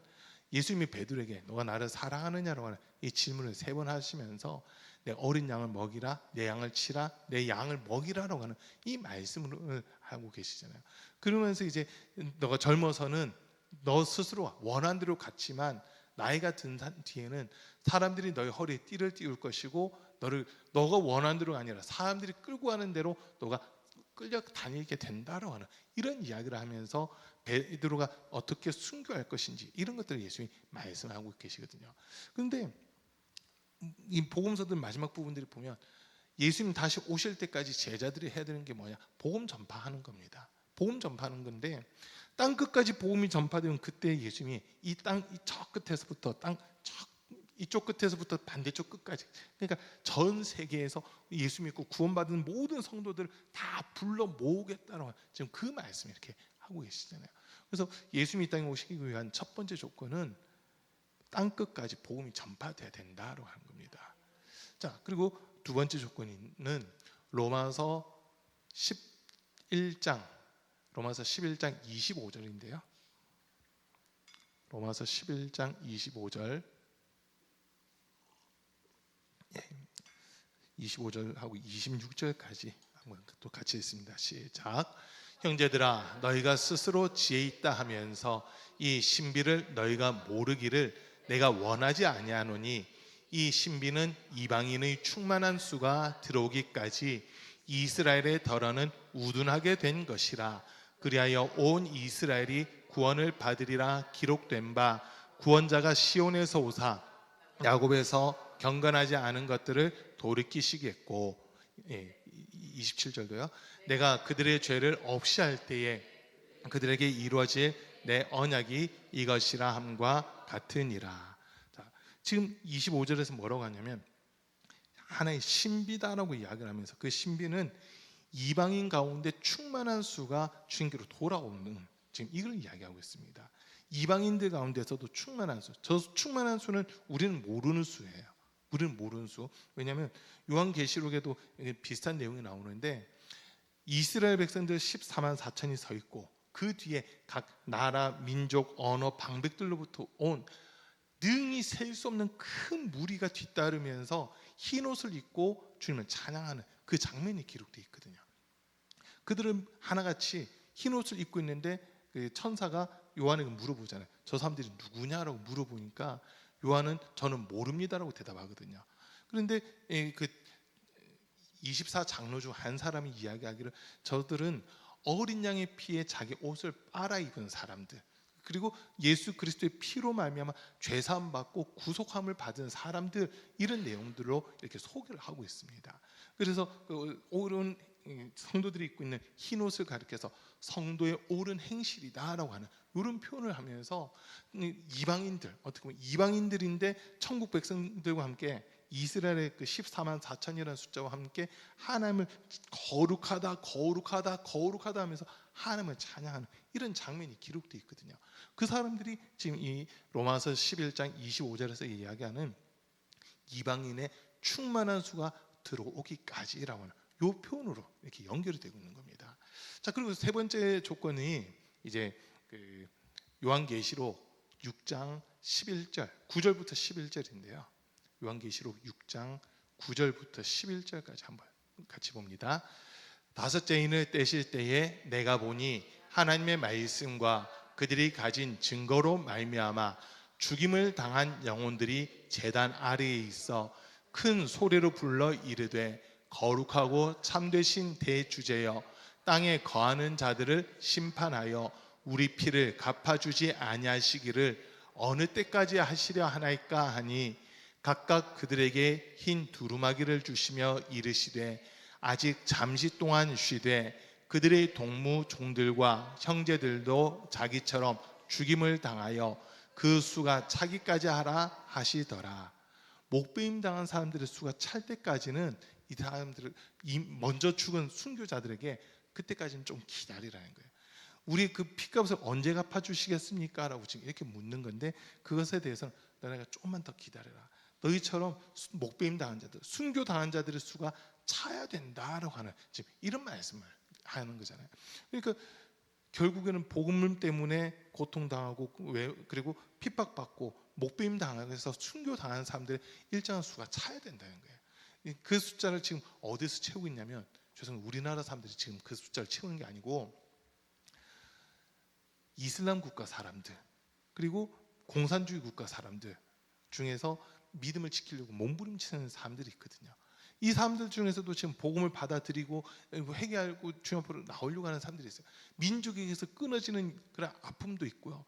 예수님이 베드로에게 너가 나를 사랑하느냐라고 하는 이 질문을 3번 하시면서 내 어린 양을 먹이라, 내 양을 치라, 내 양을 먹이라라고 하는 이 말씀을 하고 계시잖아요. 그러면서 이제 너가 젊어서는 너 스스로 원한 대로 갔지만 나이가 든 뒤에는 사람들이 너의 허리에 띠를 띄울 것이고 너가 원한 대로가 아니라 사람들이 끌고 가는 대로 너가 끌려 다니게 된다라고 하는 이런 이야기를 하면서 베드로가 어떻게 순교할 것인지 이런 것들을 예수님이 말씀하고 계시거든요. 그런데 이 복음서들 마지막 부분들을 보면 예수님 다시 오실 때까지 제자들이 해야 되는 게 뭐냐? 복음 전파하는 겁니다. 복음 전파하는 건데 땅 끝까지 복음이 전파되면 그때 예수님이 이 땅 이 저 끝에서부터 이쪽 끝에서부터 반대쪽 끝까지 그러니까 전 세계에서 예수 믿고 구원받은 모든 성도들을 다 불러 모으겠다는 지금 그 말씀 이렇게 하고 계시잖아요. 그래서 예수님이 이 땅에 오시기 위한 첫 번째 조건은 땅 끝까지 복음이 전파돼야 된다고 하는 겁니다. 자, 그리고 두 번째 조건은 로마서 11장 25절인데요. 로마서 11장 25절 25절하고 26절까지 한번 또 같이 읽습니다. 시작. 형제들아 너희가 스스로 지혜 있다 하면서 이 신비를 너희가 모르기를 내가 원하지 아니하노니 이 신비는 이방인의 충만한 수가 들어오기까지 이스라엘의 덜어는 우둔하게 된 것이라. 그리하여 온 이스라엘이 구원을 받으리라 기록된 바 구원자가 시온에서 오사 야곱에서 경건하지 않은 것들을 돌이키시겠고 27절도요. 내가 그들의 죄를 없이 할 때에 그들에게 이루어질 내 언약이 이것이라 함과 같으니라. 자, 지금 25절에서 뭐라고 하냐면 하나의 신비다라고 이야기를 하면서 그 신비는 이방인 가운데 충만한 수가 주님께로 돌아오는, 지금 이걸 이야기하고 있습니다. 이방인들 가운데서도 충만한 수, 저 충만한 수는 우리는 모르는 수예요. 우리는 모르는 수. 왜냐하면 요한계시록에도 비슷한 내용이 나오는데 이스라엘 백성들 14만 4천이 서 있고 그 뒤에 각 나라, 민족, 언어, 방백들로부터 온 능히 셀 수 없는 큰 무리가 뒤따르면서 흰 옷을 입고 주님을 찬양하는 그 장면이 기록되어 있거든요. 그들은 하나같이 흰 옷을 입고 있는데 그 천사가 요한에게 물어보잖아요. 저 사람들이 누구냐라고 물어보니까 요한은 저는 모릅니다라고 대답하거든요. 그런데 그 24장로 중 한 사람이 이야기하기를 저들은 어린 양의 피에 자기 옷을 빨아 입은 사람들, 그리고 예수 그리스도의 피로 말미암아 죄 사함 받고 구속함을 받은 사람들, 이런 내용들로 이렇게 소개를 하고 있습니다. 그래서 옳은 성도들이 입고 있는 흰 옷을 가리켜서 성도의 옳은 행실이다라고 하는 이런 표현을 하면서 이방인들, 어떻게 보면 이방인들인데 천국 백성들과 함께 이스라엘의 그 14만 4천이라는 숫자와 함께 하나님을 거룩하다 거룩하다 거룩하다 하면서 하나님을 찬양하는 이런 장면이 기록되어 있거든요. 그 사람들이 지금 이 로마서 11장 25절에서 이야기하는 이방인의 충만한 수가 들어오기까지라고 하는 이 표현으로 이렇게 연결이 되고 있는 겁니다. 자, 그리고 세 번째 조건이 이제 그 요한계시록 6장 11절 9절부터 11절인데요. 요한계시록 6장 9절부터 11절까지 한번 같이 봅니다. 다섯째 인을 떼실 때에 내가 보니 하나님의 말씀과 그들이 가진 증거로 말미암아 죽임을 당한 영혼들이 제단 아래에 있어 큰 소리로 불러 이르되 거룩하고 참되신 대주제여 땅에 거하는 자들을 심판하여 우리 피를 갚아주지 아니하시기를 어느 때까지 하시려 하나이까 하니 각각 그들에게 흰 두루마기를 주시며 이르시되 아직 잠시 동안 쉬되 그들의 동무 종들과 형제들도 자기처럼 죽임을 당하여 그 수가 차기까지 하라 하시더라. 목배임 당한 사람들의 수가 찰 때까지는 이 사람들을 먼저 죽은 순교자들에게 그때까지는 좀 기다리라는 거예요. 우리 그 피값을 언제 갚아주시겠습니까? 라고 지금 이렇게 묻는 건데 그것에 대해서는 너네가 조금만 더 기다려라. 너희처럼 목배임 당한 자들, 순교 당한 자들의 수가 차야 된다라고 하는 지금 이런 말씀을 하는 거잖아요. 그러니까 결국에는 복음 때문에 고통당하고 그리고 핍박받고 목배임 당해서 순교 당하는 사람들의 일정한 수가 차야 된다는 거예요. 그 숫자를 지금 어디서 채우고 있냐면 죄송해요. 우리나라 사람들이 지금 그 숫자를 채우는 게 아니고 이슬람 국가 사람들 그리고 공산주의 국가 사람들 중에서 믿음을 지키려고 몸부림치는 사람들이 있거든요. 이 사람들 중에서도 지금 복음을 받아들이고 회개하고 주님 앞으로 나오려고 하는 사람들이 있어요. 민족에게서 끊어지는 그런 아픔도 있고요.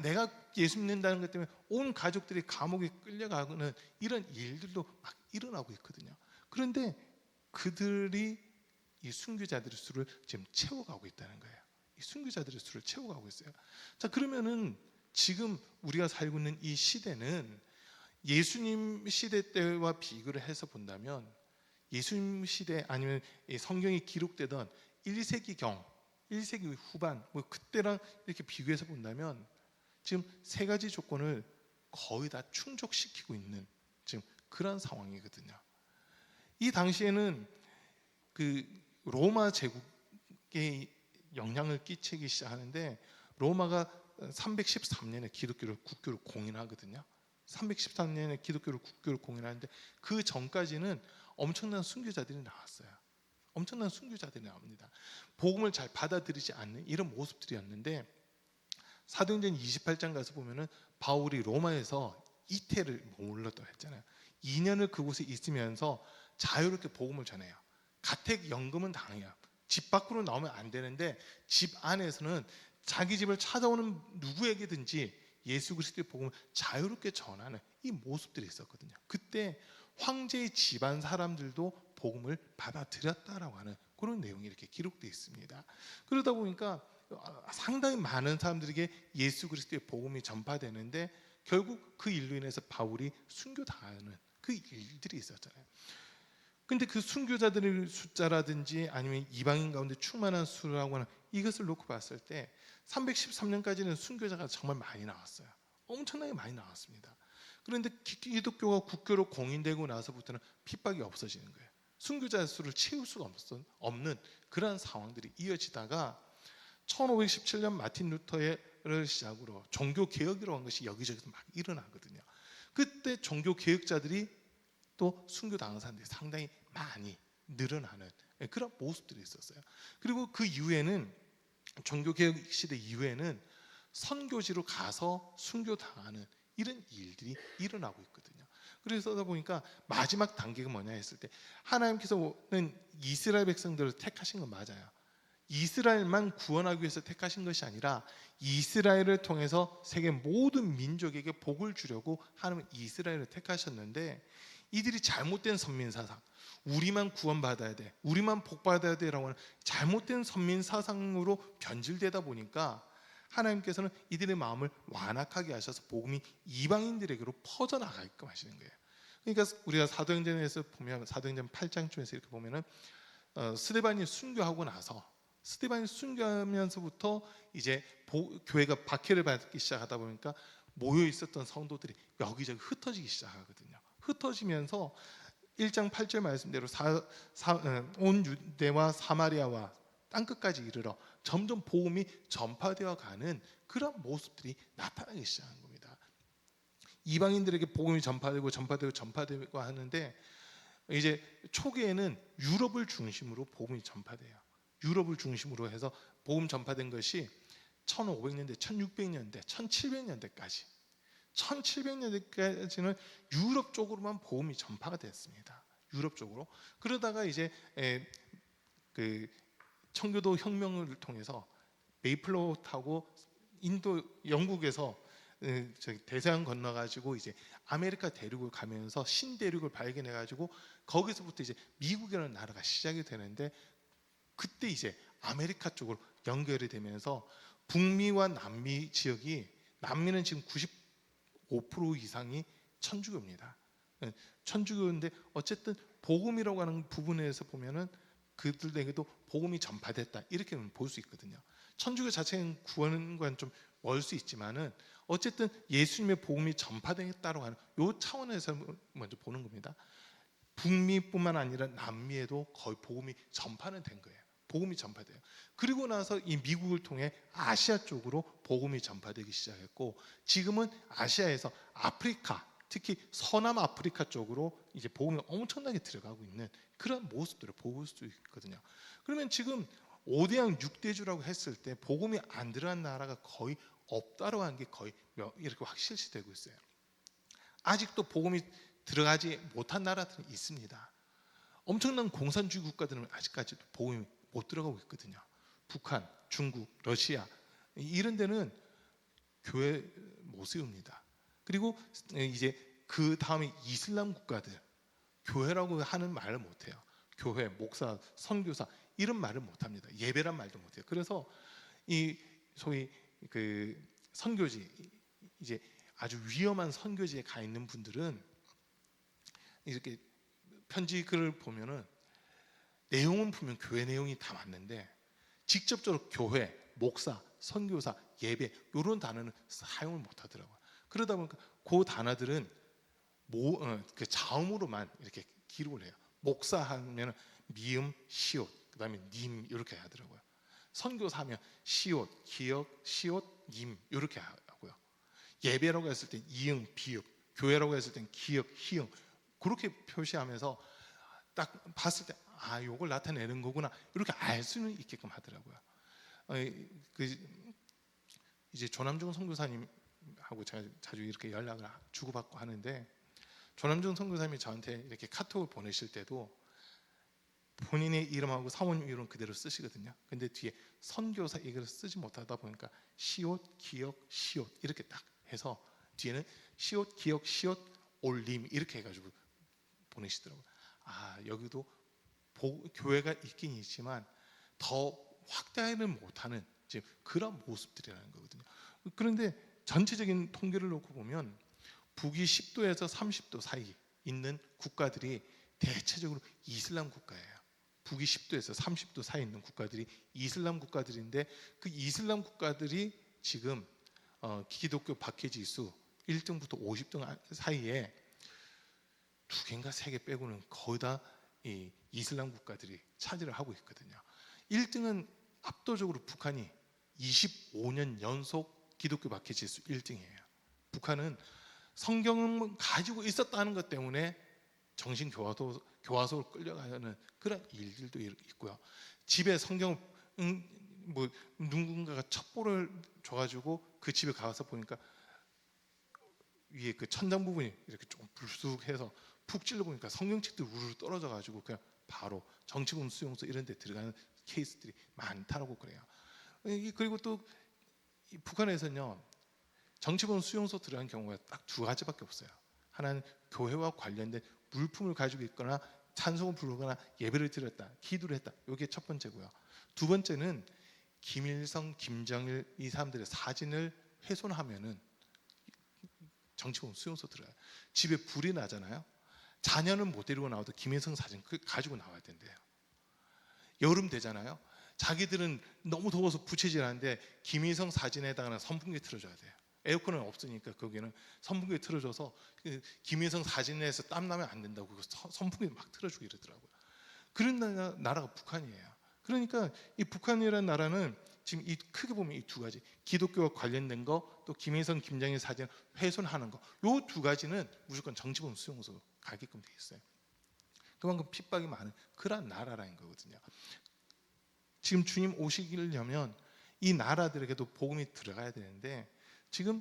내가 예수 믿는다는 것 때문에 온 가족들이 감옥에 끌려가는 이런 일들도 막 일어나고 있거든요. 그런데 그들이 이 순교자들의 수를 지금 채워가고 있다는 거예요. 이 순교자들의 수를 채워가고 있어요. 자, 그러면은 지금 우리가 살고 있는 이 시대는 예수님 시대 때와 비교를 해서 본다면 예수님 시대 아니면 성경이 기록되던 1세기경, 1세기 후반 뭐 그때랑 이렇게 비교해서 본다면 지금 세 가지 조건을 거의 다 충족시키고 있는 지금 그런 상황이거든요. 이 당시에는 그 로마 제국에 영향을 끼치기 시작하는데 로마가 313년에 기독교를 국교를 공인하거든요. 313년에 기독교를 국교를 공인하는데 그 전까지는 엄청난 순교자들이 나왔어요. 엄청난 순교자들이 나옵니다. 복음을 잘 받아들이지 않는 이런 모습들이었는데 사도행전 28장 가서 보면은 바울이 로마에서 이태를 머물렀다고 했잖아요. 2년을 그곳에 있으면서 자유롭게 복음을 전해요. 가택연금은 당해요. 집 밖으로 나오면 안 되는데 집 안에서는 자기 집을 찾아오는 누구에게든지 예수 그리스도의 복음을 자유롭게 전하는 이 모습들이 있었거든요. 그때 황제의 집안 사람들도 복음을 받아들였다라고 하는 그런 내용이 이렇게 기록되어 있습니다. 그러다 보니까 상당히 많은 사람들에게 예수 그리스도의 복음이 전파되는데 결국 그 일로 인해서 바울이 순교당하는 그 일들이 있었잖아요. 근데 그 순교자들의 숫자라든지 아니면 이방인 가운데 충만한 수라고 하는 이것을 놓고 봤을 때 313년까지는 순교자가 정말 많이 나왔어요. 엄청나게 많이 나왔습니다. 그런데 기독교가 국교로 공인되고 나서부터는 핍박이 없어지는 거예요. 순교자 수를 채울 수가 없는 그러한 상황들이 이어지다가 1517년 마틴 루터를 시작으로 종교 개혁이라고 하는 것이 여기저기서 막 일어나거든요. 그때 종교 개혁자들이 또 순교당한 사람들이 상당히 많이 늘어나는 그런 모습들이 있었어요. 그리고 그 이후에는 종교개혁 시대 이후에는 선교지로 가서 순교당하는 이런 일들이 일어나고 있거든요. 그래서 보니까 마지막 단계가 뭐냐 했을 때 하나님께서는 이스라엘 백성들을 택하신 건 맞아요. 이스라엘만 구원하기 위해서 택하신 것이 아니라 이스라엘을 통해서 세계 모든 민족에게 복을 주려고 하나님은 이스라엘을 택하셨는데 이들이 잘못된 선민사상, 우리만 구원받아야 돼, 우리만 복받아야 돼라고 하는 잘못된 선민사상으로 변질되다 보니까 하나님께서는 이들의 마음을 완악하게 하셔서 복음이 이방인들에게로 퍼져나가게끔 하시는 거예요. 그러니까 우리가 사도행전에서 보면 사도행전 8장 쪽에서 이렇게 보면은 스데반이 순교하고 나서 스데반이 순교하면서부터 이제 교회가 박해를 받기 시작하다 보니까 모여 있었던 성도들이 여기저기 흩어지기 시작하거든요. 흩어지면서 1장 8절 말씀대로 온 유대와 사마리아와 땅끝까지 이르러 점점 복음이 전파되어 가는 그런 모습들이 나타나기 시작한 겁니다. 이방인들에게 복음이 전파되고 하는데 이제 초기에는 유럽을 중심으로 복음이 전파돼요. 유럽을 중심으로 해서 복음 전파된 것이 1500년대, 1600년대, 1700년대까지 1700년대까지는 유럽 쪽으로만 복음이 전파가 됐습니다. 유럽 쪽으로. 그러다가 이제 그 청교도 혁명을 통해서 메이플로우 타고 인도 영국에서 대서양 건너가지고 이제 아메리카 대륙을 가면서 신대륙을 발견해가지고 거기서부터 이제 미국이라는 나라가 시작이 되는데 그때 이제 아메리카 쪽으로 연결이 되면서 북미와 남미 지역이 남미는 지금 95% 이상이 천주교입니다. 천주교인데 어쨌든 복음이라고 하는 부분에서 보면은 그들에게도 복음이 전파됐다 이렇게 볼 수 있거든요. 천주교 자체는 구원과는 좀 멀 수 있지만은 어쨌든 예수님의 복음이 전파됐다고 하는 이 차원에서 먼저 보는 겁니다. 북미뿐만 아니라 남미에도 거의 복음이 전파는 된 거예요. 복음이 전파돼요. 그리고 나서 이 미국을 통해 아시아 쪽으로 복음이 전파되기 시작했고 지금은 아시아에서 아프리카 특히 서남 아프리카 쪽으로 이제 복음이 엄청나게 들어가고 있는 그런 모습들을 볼 수 있거든요. 그러면 지금 5대양 6대주라고 했을 때 복음이 안 들어간 나라가 거의 없다라고 하는 게 거의 이렇게 확실시되고 있어요. 아직도 복음이 들어가지 못한 나라들은 있습니다. 엄청난 공산주의 국가들은 아직까지도 복음이 못 들어가고 있거든요. 북한, 중국, 러시아 이런 데는 교회 못 세웁니다. 그리고 이제 그 다음에 이슬람 국가들 교회라고 하는 말을 못 해요. 교회, 목사, 선교사 이런 말을 못 합니다. 예배란 말도 못 해요. 그래서 이 소위 그 선교지 이제 아주 위험한 선교지에 가 있는 분들은 이렇게 편지 글을 보면은 내용은 보면 교회 내용이 다 맞는데 직접적으로 교회, 목사, 선교사, 예배 이런 단어는 사용을 못 하더라고요. 그러다 보니까 그 단어들은 그 자음으로만 이렇게 기록을 해요. 목사 하면 미음, 시옷, 그다음에 님 이렇게 하더라고요. 선교사 하면 시옷, 기역, 시옷, 님 이렇게 하고요. 예배라고 했을 때 이응, 비읍, 교회라고 했을 땐 기역, 희응 그렇게 표시하면서 딱 봤을 때 아, 이걸 나타내는 거구나 이렇게 알 수는 있게끔 하더라고요. 이제 조남중 선교사님하고 제가 자주 이렇게 연락을 주고받고 하는데 조남중 선교사님이 저한테 이렇게 카톡을 보내실 때도 본인의 이름하고 사모님 이름 그대로 쓰시거든요. 근데 뒤에 선교사 이걸 쓰지 못하다 보니까 시옷, 기역, 시옷 이렇게 딱 해서 뒤에는 시옷, 기역, 시옷, 올림 이렇게 해가지고 보내시더라고요. 아, 여기도 교회가 있긴 있지만 더 확대는 못하는 지금 그런 모습들이라는 거거든요. 그런데 전체적인 통계를 놓고 보면 북위 10도에서 30도 사이 있는 국가들이 대체적으로 이슬람 국가예요. 북위 10도에서 30도 사이 있는 국가들이 이슬람 국가들인데 그 이슬람 국가들이 지금 기독교 박해지수 1등부터 50등 사이에 2개인가 3개 빼고는 거의 다 이 이슬람 국가들이 차지를 하고 있거든요. 1등은 압도적으로 북한이 25년 연속 기독교 박해지수 1등이에요. 북한은 성경을 가지고 있었다는 것 때문에 교화소로 끌려가는 그런 일들도 있고요. 집에 성경 뭐 누군가가 첩보를 줘가지고 그 집에 가서 보니까 위에 그 천장 부분이 이렇게 조금 불쑥해서 푹 찔러 보니까 성경책들이 우르르 떨어져가지고 그냥 바로 정치범 수용소 이런 데 들어가는 케이스들이 많다고 그래요. 그리고 또 북한에서는요, 정치범 수용소 들어간 경우가 딱 2가지밖에 없어요. 하나는 교회와 관련된 물품을 가지고 있거나 찬송을 부르거나 예배를 드렸다, 기도를 했다. 이게 첫 번째고요. 두 번째는 김일성, 김정일 이 사람들의 사진을 훼손하면은 정치범 수용소 들어가요. 집에 불이 나잖아요. 자녀는 못 데리고 나와도 김일성 사진 가지고 나와야 된대요. 여름 되잖아요. 자기들은 너무 더워서 부채질하는데 김일성 사진에 해당하는 선풍기 틀어줘야 돼요. 에어컨은 없으니까 거기는 선풍기 틀어줘서 김일성 사진에서 땀 나면 안 된다고 선풍기 막 틀어주고 이러더라고요. 그런 나라가 북한이에요. 그러니까 이 북한이라는 나라는 지금 이 크게 보면 이 2가지, 기독교와 관련된 거, 또 김일성, 김정일 사진 훼손하는 거, 요 2가지는 무조건 정치범 수용소 가게끔 돼 있어요. 그만큼 핍박이 많은 그런 나라라는 거거든요. 지금 주님 오시려면 이 나라들에게도 복음이 들어가야 되는데 지금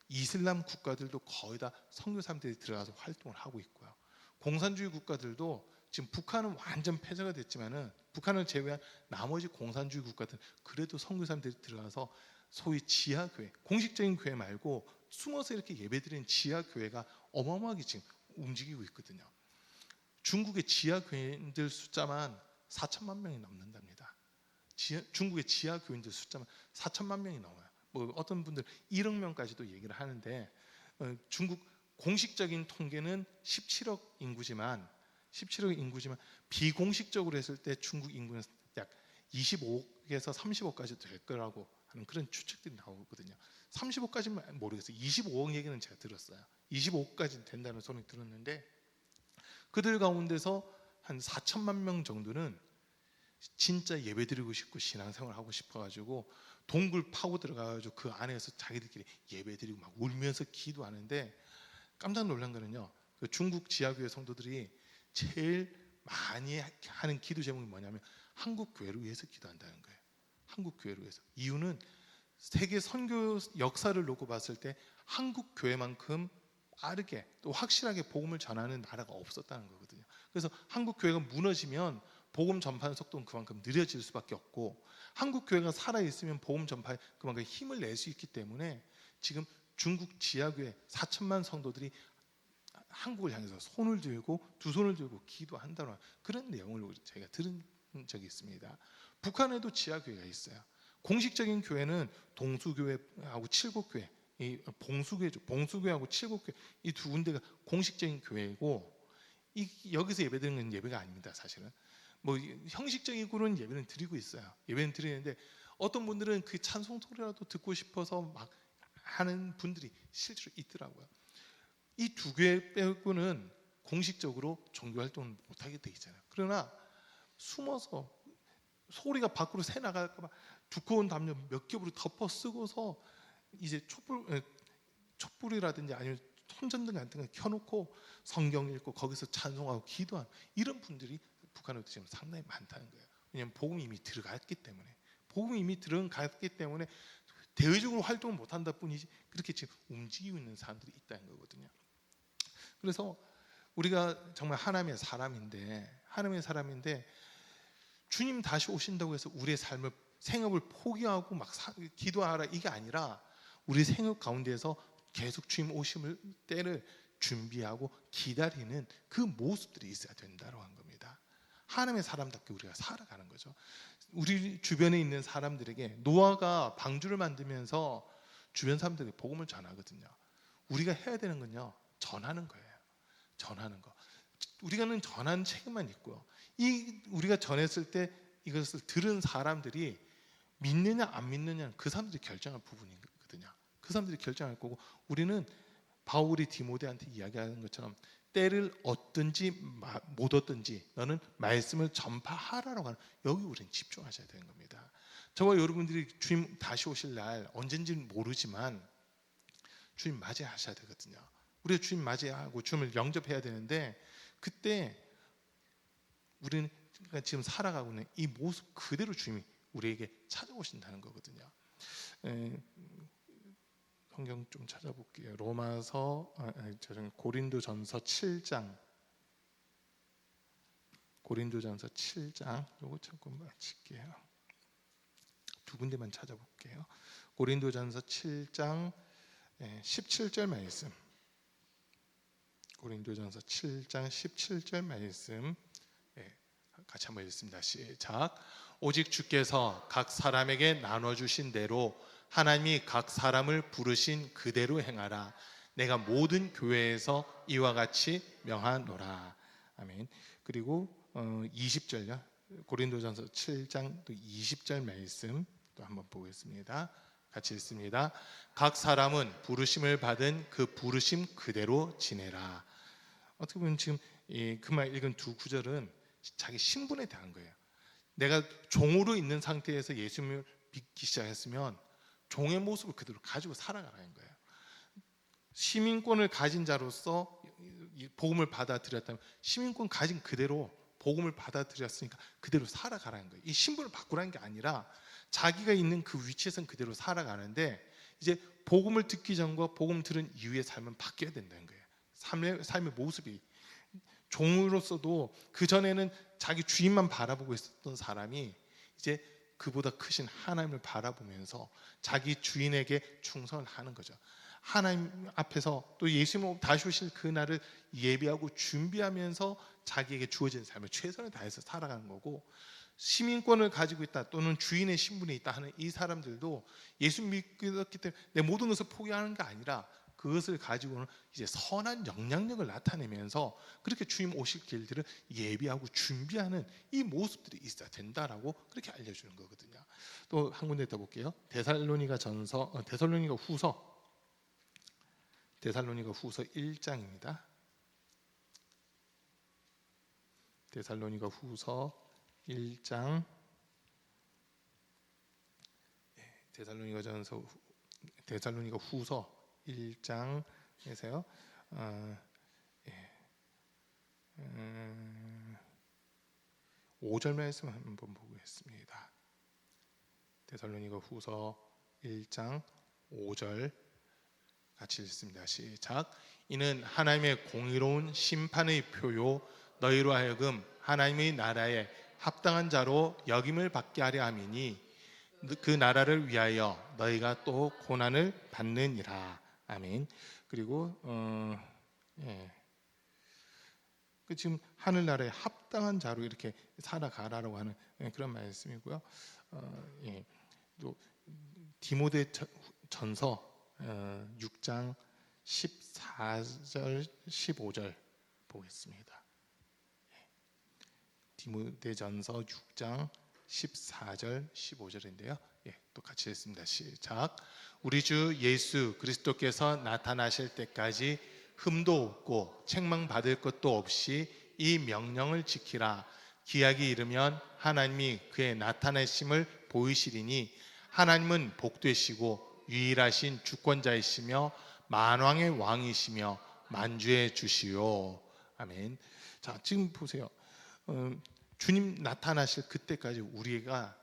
이슬람 국가들도 거의 다 선교사람들이 들어가서 활동을 하고 있고요. 공산주의 국가들도 지금 북한은 완전 폐쇄가 됐지만은 북한을 제외한 나머지 공산주의 국가들 그래도 선교사람들이 들어가서 소위 지하교회, 공식적인 교회 말고 숨어서 이렇게 예배드리는 지하교회가 어마어마하게 지금 움직이고 있거든요. 중국의 지하교인들 숫자만 4천만 명이 넘는답니다. 중국의 지하교인들 숫자만 4천만 명이 넘어요. 뭐 어떤 분들 1억 명까지도 얘기를 하는데 중국 공식적인 통계는 17억 인구지만 비공식적으로 했을 때 중국 인구는 약 25억에서 30억까지 될 거라고 하는 그런 추측들이 나오거든요. 30억까지는 모르겠어요. 25억 얘기는 제가 들었어요. 25억까지 된다는 소리 들었는데 그들 가운데서 한 4천만 명 정도는 진짜 예배드리고 싶고 신앙생활하고 싶어가지고 동굴 파고 들어가가지고 그 안에서 자기들끼리 예배드리고 막 울면서 기도하는데 깜짝 놀란 거는요, 그 중국 지하교회 성도들이 제일 많이 하는 기도 제목이 뭐냐면 한국 교회를 위해서 기도한다는 거예요. 한국 교회를 위해서. 이유는 세계 선교 역사를 놓고 봤을 때 한국 교회만큼 빠르게 또 확실하게 복음을 전하는 나라가 없었다는 거거든요. 그래서 한국 교회가 무너지면 복음 전파의 속도는 그만큼 느려질 수밖에 없고 한국 교회가 살아 있으면 복음 전파에 그만큼 힘을 낼 수 있기 때문에 지금 중국 지하교회 4천만 성도들이 한국을 향해서 손을 들고 두 손을 들고 기도한다는 그런 내용을 제가 들은 적이 있습니다. 북한에도 지하교회가 있어요. 공식적인 교회는 동수교회하고 칠곡교회, 이 봉수교회죠. 봉수교회하고 칠곡교회 이 2군데가 공식적인 교회이고 여기서 예배드리는 예배가 아닙니다. 사실은 뭐 형식적이고는 예배는 드리고 있어요. 예배는 드리는데 어떤 분들은 그 찬송 소리라도 듣고 싶어서 막 하는 분들이 실제로 있더라고요. 이 2개 빼고는 공식적으로 종교 활동을 못하게 돼 있잖아요. 그러나 숨어서 소리가 밖으로 새 나갈까 봐 두꺼운 담요 몇 겹으로 덮어 쓰고서 이제 촛불이라든지 아니면 손전등 같은 거 켜놓고 성경 읽고 거기서 찬송하고 기도하는 이런 분들이 북한에 지금 상당히 많다는 거예요. 왜냐하면 복음이 이미 들어갔기 때문에 대외적으로 활동을 못한다 뿐이지 그렇게 지금 움직이고 있는 사람들이 있다는 거거든요. 그래서 우리가 정말 하나님의 사람인데 주님 다시 오신다고 해서 우리의 생업을 포기하고 막 기도하라 이게 아니라 우리 생업 가운데에서 계속 주님 오심을 때를 준비하고 기다리는 그 모습들이 있어야 된다고 한 겁니다. 하나님의 사람답게 우리가 살아가는 거죠. 우리 주변에 있는 사람들에게 노아가 방주를 만들면서 주변 사람들에게 복음을 전하거든요. 우리가 해야 되는 건요, 전하는 거예요. 전하는 거. 우리가는 전하는 책임만 있고요. 이 우리가 전했을 때 이것을 들은 사람들이 믿느냐 안 믿느냐는 그 사람들이 결정할 부분이거든요. 그 사람들이 결정할 거고, 우리는 바울이 디모데한테 이야기하는 것처럼 때를 얻든지 못 얻든지 너는 말씀을 전파하라라고 하는, 여기 우리는 집중하셔야 되는 겁니다. 저와 여러분들이 주님 다시 오실 날 언젠지는 모르지만 주님 맞이하셔야 되거든요. 우리가 주님 맞이하고 주님을 영접해야 되는데, 그때 우리는 지금 살아가고 있는 이 모습 그대로 주님이 우리에게 찾아오신다는 거거든요. 성경 좀 찾아볼게요. 로마서 고린도전서 7장. 고린도전서 7장. 요거 잠깐만 칠게요. 두 군데만 찾아볼게요. 고린도전서 7장 17절 말씀. 고린도전서 7장 17절 말씀. 같이 한번 읽습니다. 시작. 오직 주께서 각 사람에게 나눠주신 대로 하나님이 각 사람을 부르신 그대로 행하라. 내가 모든 교회에서 이와 같이 명하노라. 아멘. 그리고 20절요. 고린도전서 7장 또 20절 말씀 또 한번 보겠습니다. 같이 읽습니다. 각 사람은 부르심을 받은 그 부르심 그대로 지내라. 어떻게 보면 지금 그 말 읽은 두 구절은 자기 신분에 대한 거예요. 내가 종으로 있는 상태에서 예수님을 믿기 시작했으면 종의 모습을 그대로 가지고 살아가라는 거예요. 시민권을 가진 자로서 복음을 받아들였다면 시민권 가진 그대로 복음을 받아들였으니까 그대로 살아가라는 거예요. 이 신분을 바꾸라는 게 아니라 자기가 있는 그 위치에선 그대로 살아가는데, 이제 복음을 듣기 전과 복음 들은 이후의 삶은 바뀌어야 된다는 거예요. 삶의 모습이. 종으로서도 그 전에는 자기 주인만 바라보고 있었던 사람이 이제 그보다 크신 하나님을 바라보면서 자기 주인에게 충성을 하는 거죠. 하나님 앞에서 또 예수님 다시 오실 그날을 예비하고 준비하면서 자기에게 주어진 삶을 최선을 다해서 살아가는 거고, 시민권을 가지고 있다 또는 주인의 신분이 있다 하는 이 사람들도 예수 믿기 때문에 내 모든 것을 포기하는 게 아니라 그것을 가지고는 이제 선한 영향력을 나타내면서 그렇게 주님 오실 길들을 예비하고 준비하는 이 모습들이 있어야 된다라고 그렇게 알려주는 거거든요. 또 한 군데 더 볼게요. 데살로니가 후서 1장입니다. 데살로니가 후서 1장. 데살로니가 후서 1장에서요. 5절 말씀 한번 보겠습니다. 데살로니가 후서 1장 5절 같이 읽습니다. 시작. 이는 하나님의 공의로운 심판의 표요 너희로 하여금 하나님의 나라에 합당한 자로 여김을 받게 하려 함이니 그 나라를 위하여 너희가 또 고난을 받느니라. 아멘. 그리고 지금 하늘나라에 합당한 자로 이렇게 살아가라고 하는 그런 말씀이고요. 또 디모데 전서 6장 14절 15절 보겠습니다. 디모데전서 6장 14절 15절인데요. 또 같이 읽습니다. 시작. 우리 주 예수 그리스도께서 나타나실 때까지 흠도 없고 책망받을 것도 없이 이 명령을 지키라. 기약이 이르면 하나님이 그의 나타내심을 보이시리니 하나님은 복되시고 유일하신 주권자이시며 만왕의 왕이시며 만주의 주시오. 아멘. 자, 지금 보세요. 주님 나타나실 그때까지 우리가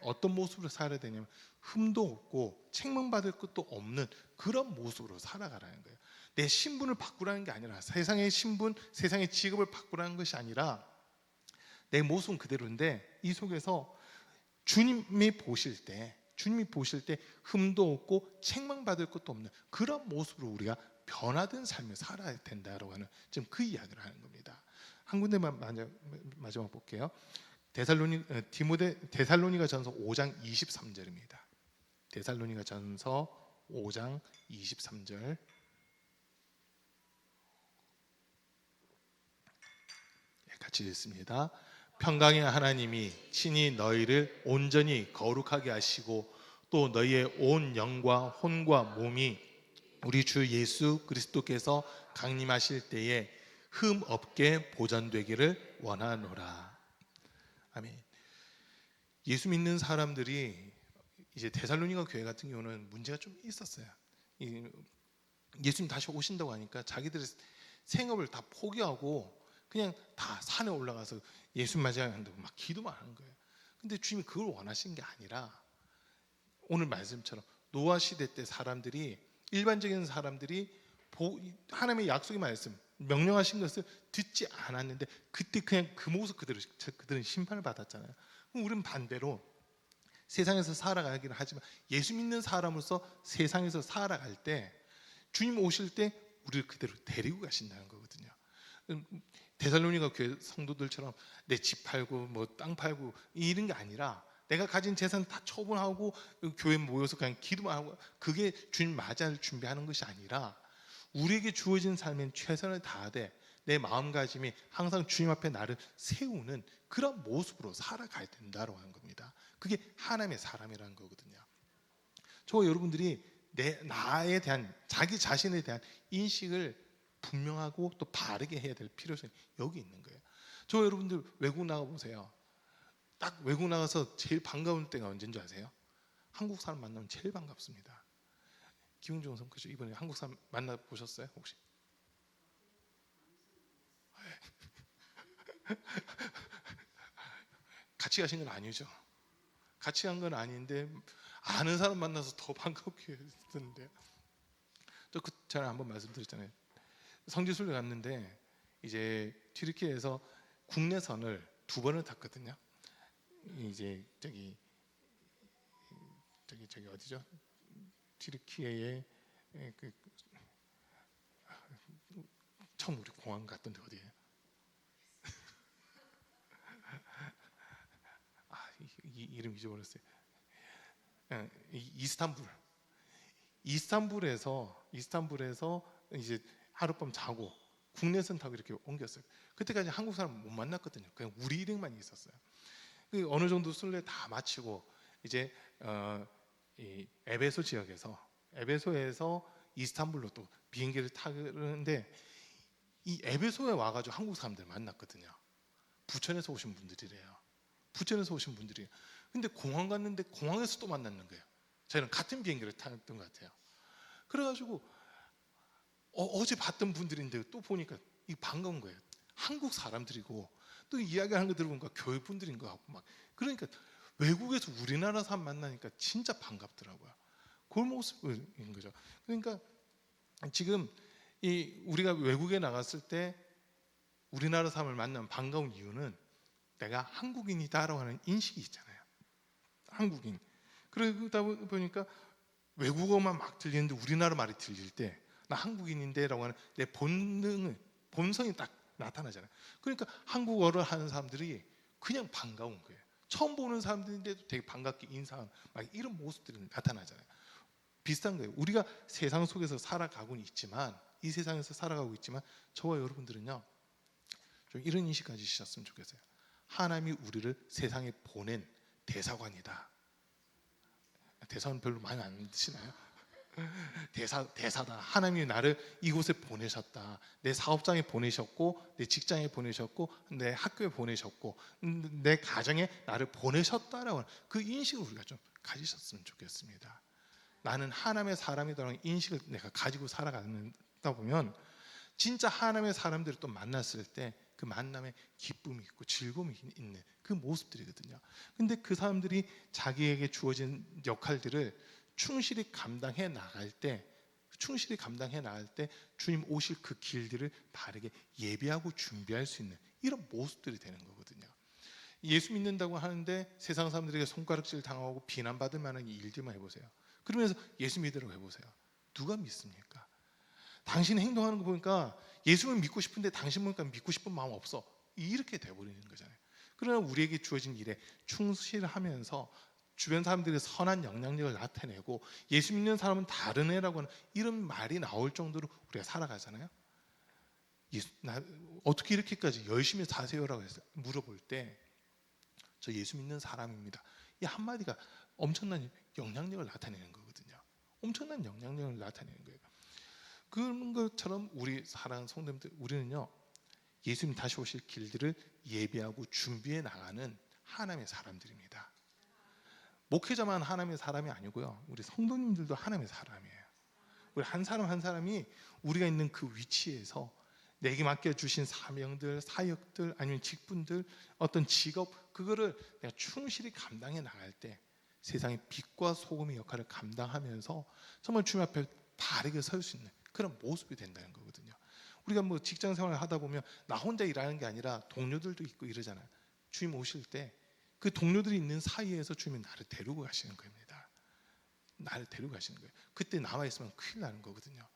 어떤 모습으로 살아야 되냐면 흠도 없고 책망받을 것도 없는 그런 모습으로 살아가라는 거예요. 내 신분을 바꾸라는 게 아니라, 세상의 신분, 세상의 직업을 바꾸라는 것이 아니라 내 모습은 그대로인데 이 속에서 주님이 보실 때 흠도 없고 책망받을 것도 없는 그런 모습으로 우리가 변화된 삶을 살아야 된다라고 하는 지금 그 이야기를 하는 겁니다. 한 군데만 마지막 볼게요. 데살로니가 전서 5장 23절입니다. 데살로니가 전서 5장 23절. 같이 읽습니다. 평강의 하나님이 친히 너희를 온전히 거룩하게 하시고 또 너희의 온 영과 혼과 몸이 우리 주 예수 그리스도께서 강림하실 때에 흠 없게 보존되기를 원하노라. 아멘. 예수 믿는 사람들이 이제 데살로니가 교회 같은 경우는 문제가 좀 있었어요. 예수님 다시 오신다고 하니까 자기들의 생업을 다 포기하고 그냥 다 산에 올라가서 예수님 맞이한다고 막 기도만 하는 거예요. 근데 주님이 그걸 원하신 게 아니라 오늘 말씀처럼 노아 시대 때 사람들이, 일반적인 사람들이 하나님의 약속의 말씀, 명령하신 것을 듣지 않았는데 그때 그냥 그 모습 그대로 그들은 심판을 받았잖아요. 그럼 우리는 반대로 세상에서 살아가기는 하지만 예수 믿는 사람으로서 세상에서 살아갈 때 주님 오실 때 우리를 그대로 데리고 가신다는 거거든요. 데살로니가 교회 성도들처럼 내 집 팔고 뭐 땅 팔고 이런 게 아니라 내가 가진 재산 다 처분하고 교회 모여서 그냥 기도만 하고 그게 주님 맞이할 준비하는 것이 아니라 우리에게 주어진 삶엔 최선을 다하되 내 마음가짐이 항상 주님 앞에 나를 세우는 그런 모습으로 살아가야 된다고 하는 겁니다. 그게 하나님의 사람이라는 거거든요. 저와 여러분들이 나에 대한, 자기 자신에 대한 인식을 분명하고 또 바르게 해야 될 필요성이 여기 있는 거예요. 저와 여러분들 외국 나가 보세요. 딱 외국 나가서 제일 반가운 때가 언제인 줄 아세요? 한국 사람 만나면 제일 반갑습니다. 기분 좋은 성격이죠. 이번에 한국 사람 만나 보셨어요 혹시? 같이 가신 건 아니죠. 같이 간 건 아닌데 아는 사람 만나서 더 반갑게 했는데, 저 그 전에 한번 말씀드렸잖아요. 성지순례 갔는데 이제 튀르키예에서 국내선을 2번을 탔거든요. 이제 저기 어디죠? 튀르키예의 그 처음 우리 공항 갔던데 어디예요? 이름 잊어버렸어요. 이스탄불에서 이제 하룻밤 자고 국내선 타고 이렇게 옮겼어요. 그때까지 한국 사람 못 만났거든요. 그냥 우리 일행만 있었어요. 어느 정도 순례 다 마치고 이제 이 에베소 에베소에서 이스탄불로 또 비행기를 타는데 이 에베소에 와가지고 한국 사람들 만났거든요. 부천에서 오신 분들이래요. 근데 공항 갔는데 공항에서 또 만났는 거예요. 저희는 같은 비행기를 탔던 것 같아요. 그래가지고 어제 봤던 분들인데 또 보니까 이 반가운 거예요. 한국 사람들이고 또 이야기하는 거 들어보니까 교회 분들인 것 같고 막 그러니까 외국에서 우리나라 사람 만나니까 진짜 반갑더라고요. 그런 모습인 거죠. 그러니까 지금 우리가 외국에 나갔을 때 우리나라 사람을 만나면 반가운 이유는 내가 한국인이다라고 하는 인식이 있잖아요. 한국인. 그러다 보니까 외국어만 막 들리는데 우리나라 말이 들릴 때 나 한국인인데라고 하는 내 본성이 딱 나타나잖아요. 그러니까 한국어를 하는 사람들이 그냥 반가운 거예요. 처음 보는 사람들인데도 되게 반갑게 인사하는 막 이런 모습들이 나타나잖아요. 비슷한 거예요. 우리가 세상 속에서 살아가고는 있지만, 이 세상에서 살아가고 있지만 저와 여러분들은요 좀 이런 인식 가지셨으면 좋겠어요. 하나님이 우리를 세상에 보낸 대사관이다. 대사관 별로 많이 안 드시나요? 대사다. 하나님이 나를 이곳에 보내셨다. 내 사업장에 보내셨고, 내 직장에 보내셨고, 내 학교에 보내셨고, 내 가정에 나를 보내셨다라고 하는 그 인식을 우리가 좀 가지셨으면 좋겠습니다. 나는 하나님의 사람이라는 인식을 내가 가지고 살아가다 보면 진짜 하나님의 사람들을 또 만났을 때 그 만남에 기쁨이 있고 즐거움이 있는 그 모습들이거든요. 근데 그 사람들이 자기에게 주어진 역할들을 충실히 감당해 나갈 때 주님 오실 그 길들을 바르게 예비하고 준비할 수 있는 이런 모습들이 되는 거거든요. 예수 믿는다고 하는데 세상 사람들에게 손가락질 당하고 비난받을 만한 일들만 해보세요. 그러면서 예수 믿으라고 해보세요. 누가 믿습니까? 당신 행동하는 거 보니까 예수를 믿고 싶은데 당신 보니까 믿고 싶은 마음 없어. 이렇게 돼버리는 거잖아요. 그러나 우리에게 주어진 일에 충실하면서 주변 사람들의 선한 영향력을 나타내고 예수 믿는 사람은 다른 애라고 하는 이런 말이 나올 정도로 우리가 살아가잖아요. 어떻게 이렇게까지 열심히 사세요라고 해서 물어볼 때 저 예수 믿는 사람입니다. 이 한마디가 엄청난 영향력을 나타내는 거거든요. 엄청난 영향력을 나타내는 거예요. 그런 것처럼 우리 사랑하는 성도님들, 우리는요 예수님 다시 오실 길들을 예비하고 준비해 나가는 하나님의 사람들입니다. 목회자만 하나님의 사람이 아니고요, 우리 성도님들도 하나님의 사람이에요. 우리 한 사람 한 사람이 우리가 있는 그 위치에서 내게 맡겨주신 사명들, 사역들, 아니면 직분들, 어떤 직업, 그거를 내가 충실히 감당해 나갈 때 세상의 빛과 소금의 역할을 감당하면서 정말 주님 앞에 바르게 설 수 있는 그런 모습이 된다는 거거든요. 우리가 뭐 직장 생활을 하다 보면 나 혼자 일하는 게 아니라 동료들도 있고 이러잖아요. 주님 오실 때 그 동료들이 있는 사이에서 주님이 나를 데리고 가시는 겁니다. 나를 데리고 가시는 거예요. 그때 남아 있으면 큰일 나는 거거든요.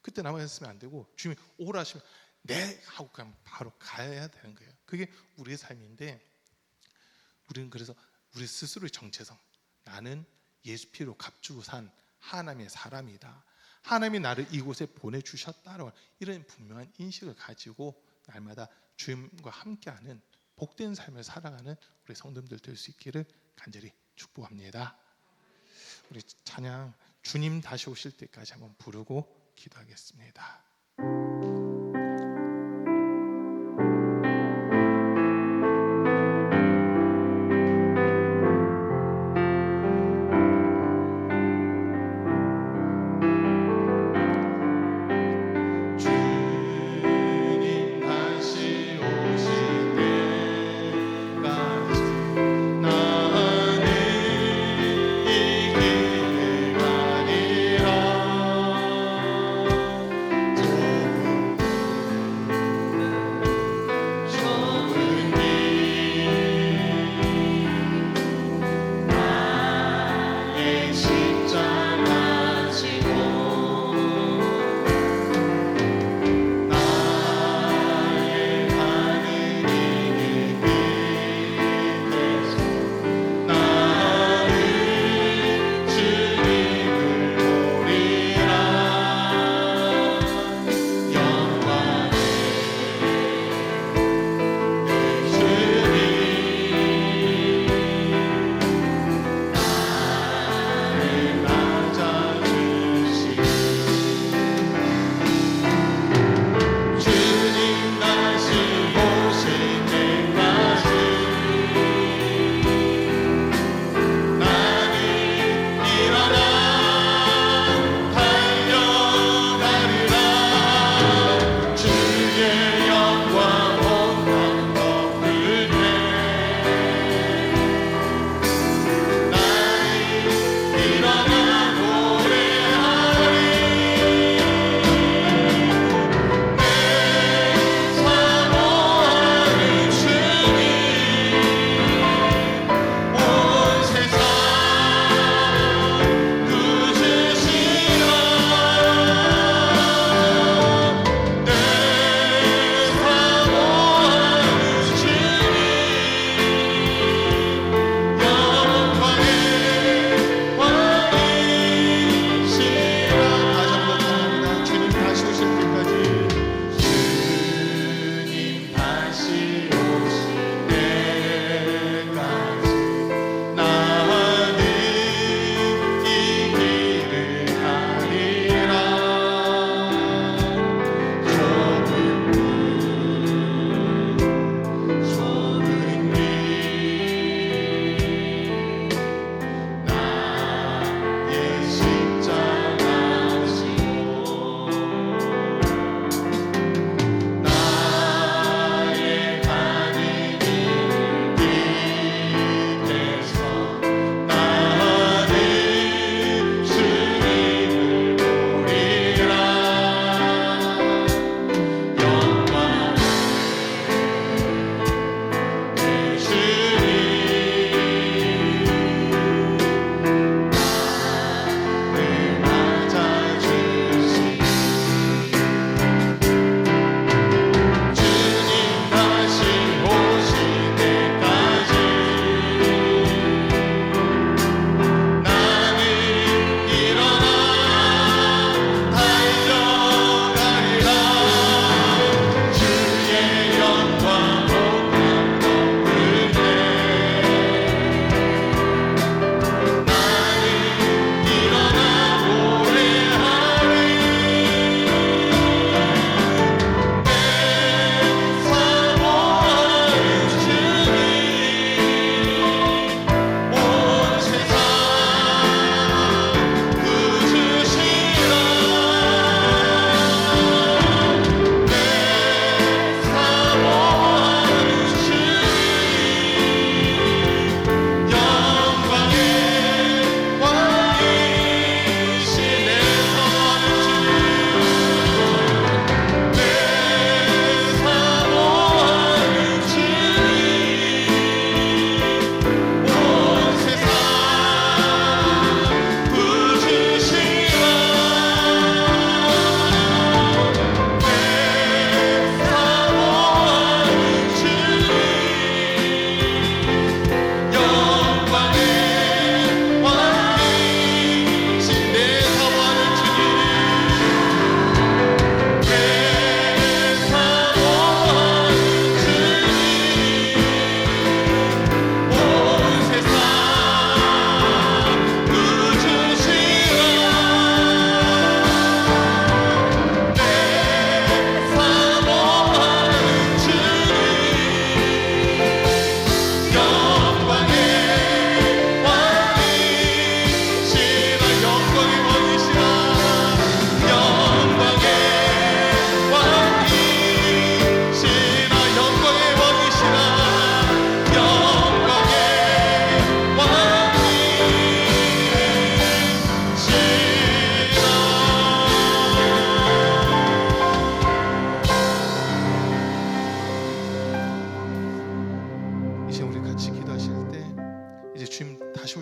그때 남아 있으면 안 되고 주님이 오라 하시면 네 하고 그냥 바로 가야 되는 거예요. 그게 우리의 삶인데, 우리는 그래서 우리 스스로의 정체성, 나는 예수 피로 값주고 산 하나님의 사람이다, 하나님이 나를 이곳에 보내주셨다라고 이런 분명한 인식을 가지고 날마다 주님과 함께하는 복된 삶을 살아가는 우리 성도님들 될 수 있기를 간절히 축복합니다. 우리 찬양 주님 다시 오실 때까지 한번 부르고 기도하겠습니다. 주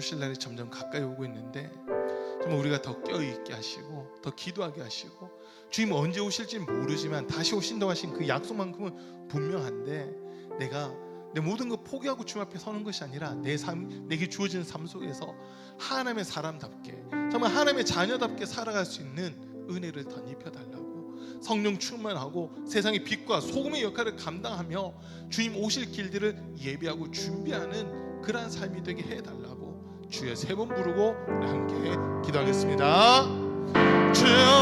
오실 날이 점점 가까이 오고 있는데 정말 우리가 더 껴있게 하시고 더 기도하게 하시고, 주님 언제 오실지 모르지만 다시 오신다고 하신 그 약속만큼은 분명한데, 내가 내 모든 거 포기하고 주님 앞에 서는 것이 아니라 내 삶, 내게 주어진 삶 속에서 하나님의 사람답게, 정말 하나님의 자녀답게 살아갈 수 있는 은혜를 덧입혀달라고, 성령 충만하고 세상의 빛과 소금의 역할을 감당하며 주님 오실 길들을 예비하고 준비하는 그러한 삶이 되게 해달라고 주여 3번 부르고 우리 함께 기도하겠습니다. 주여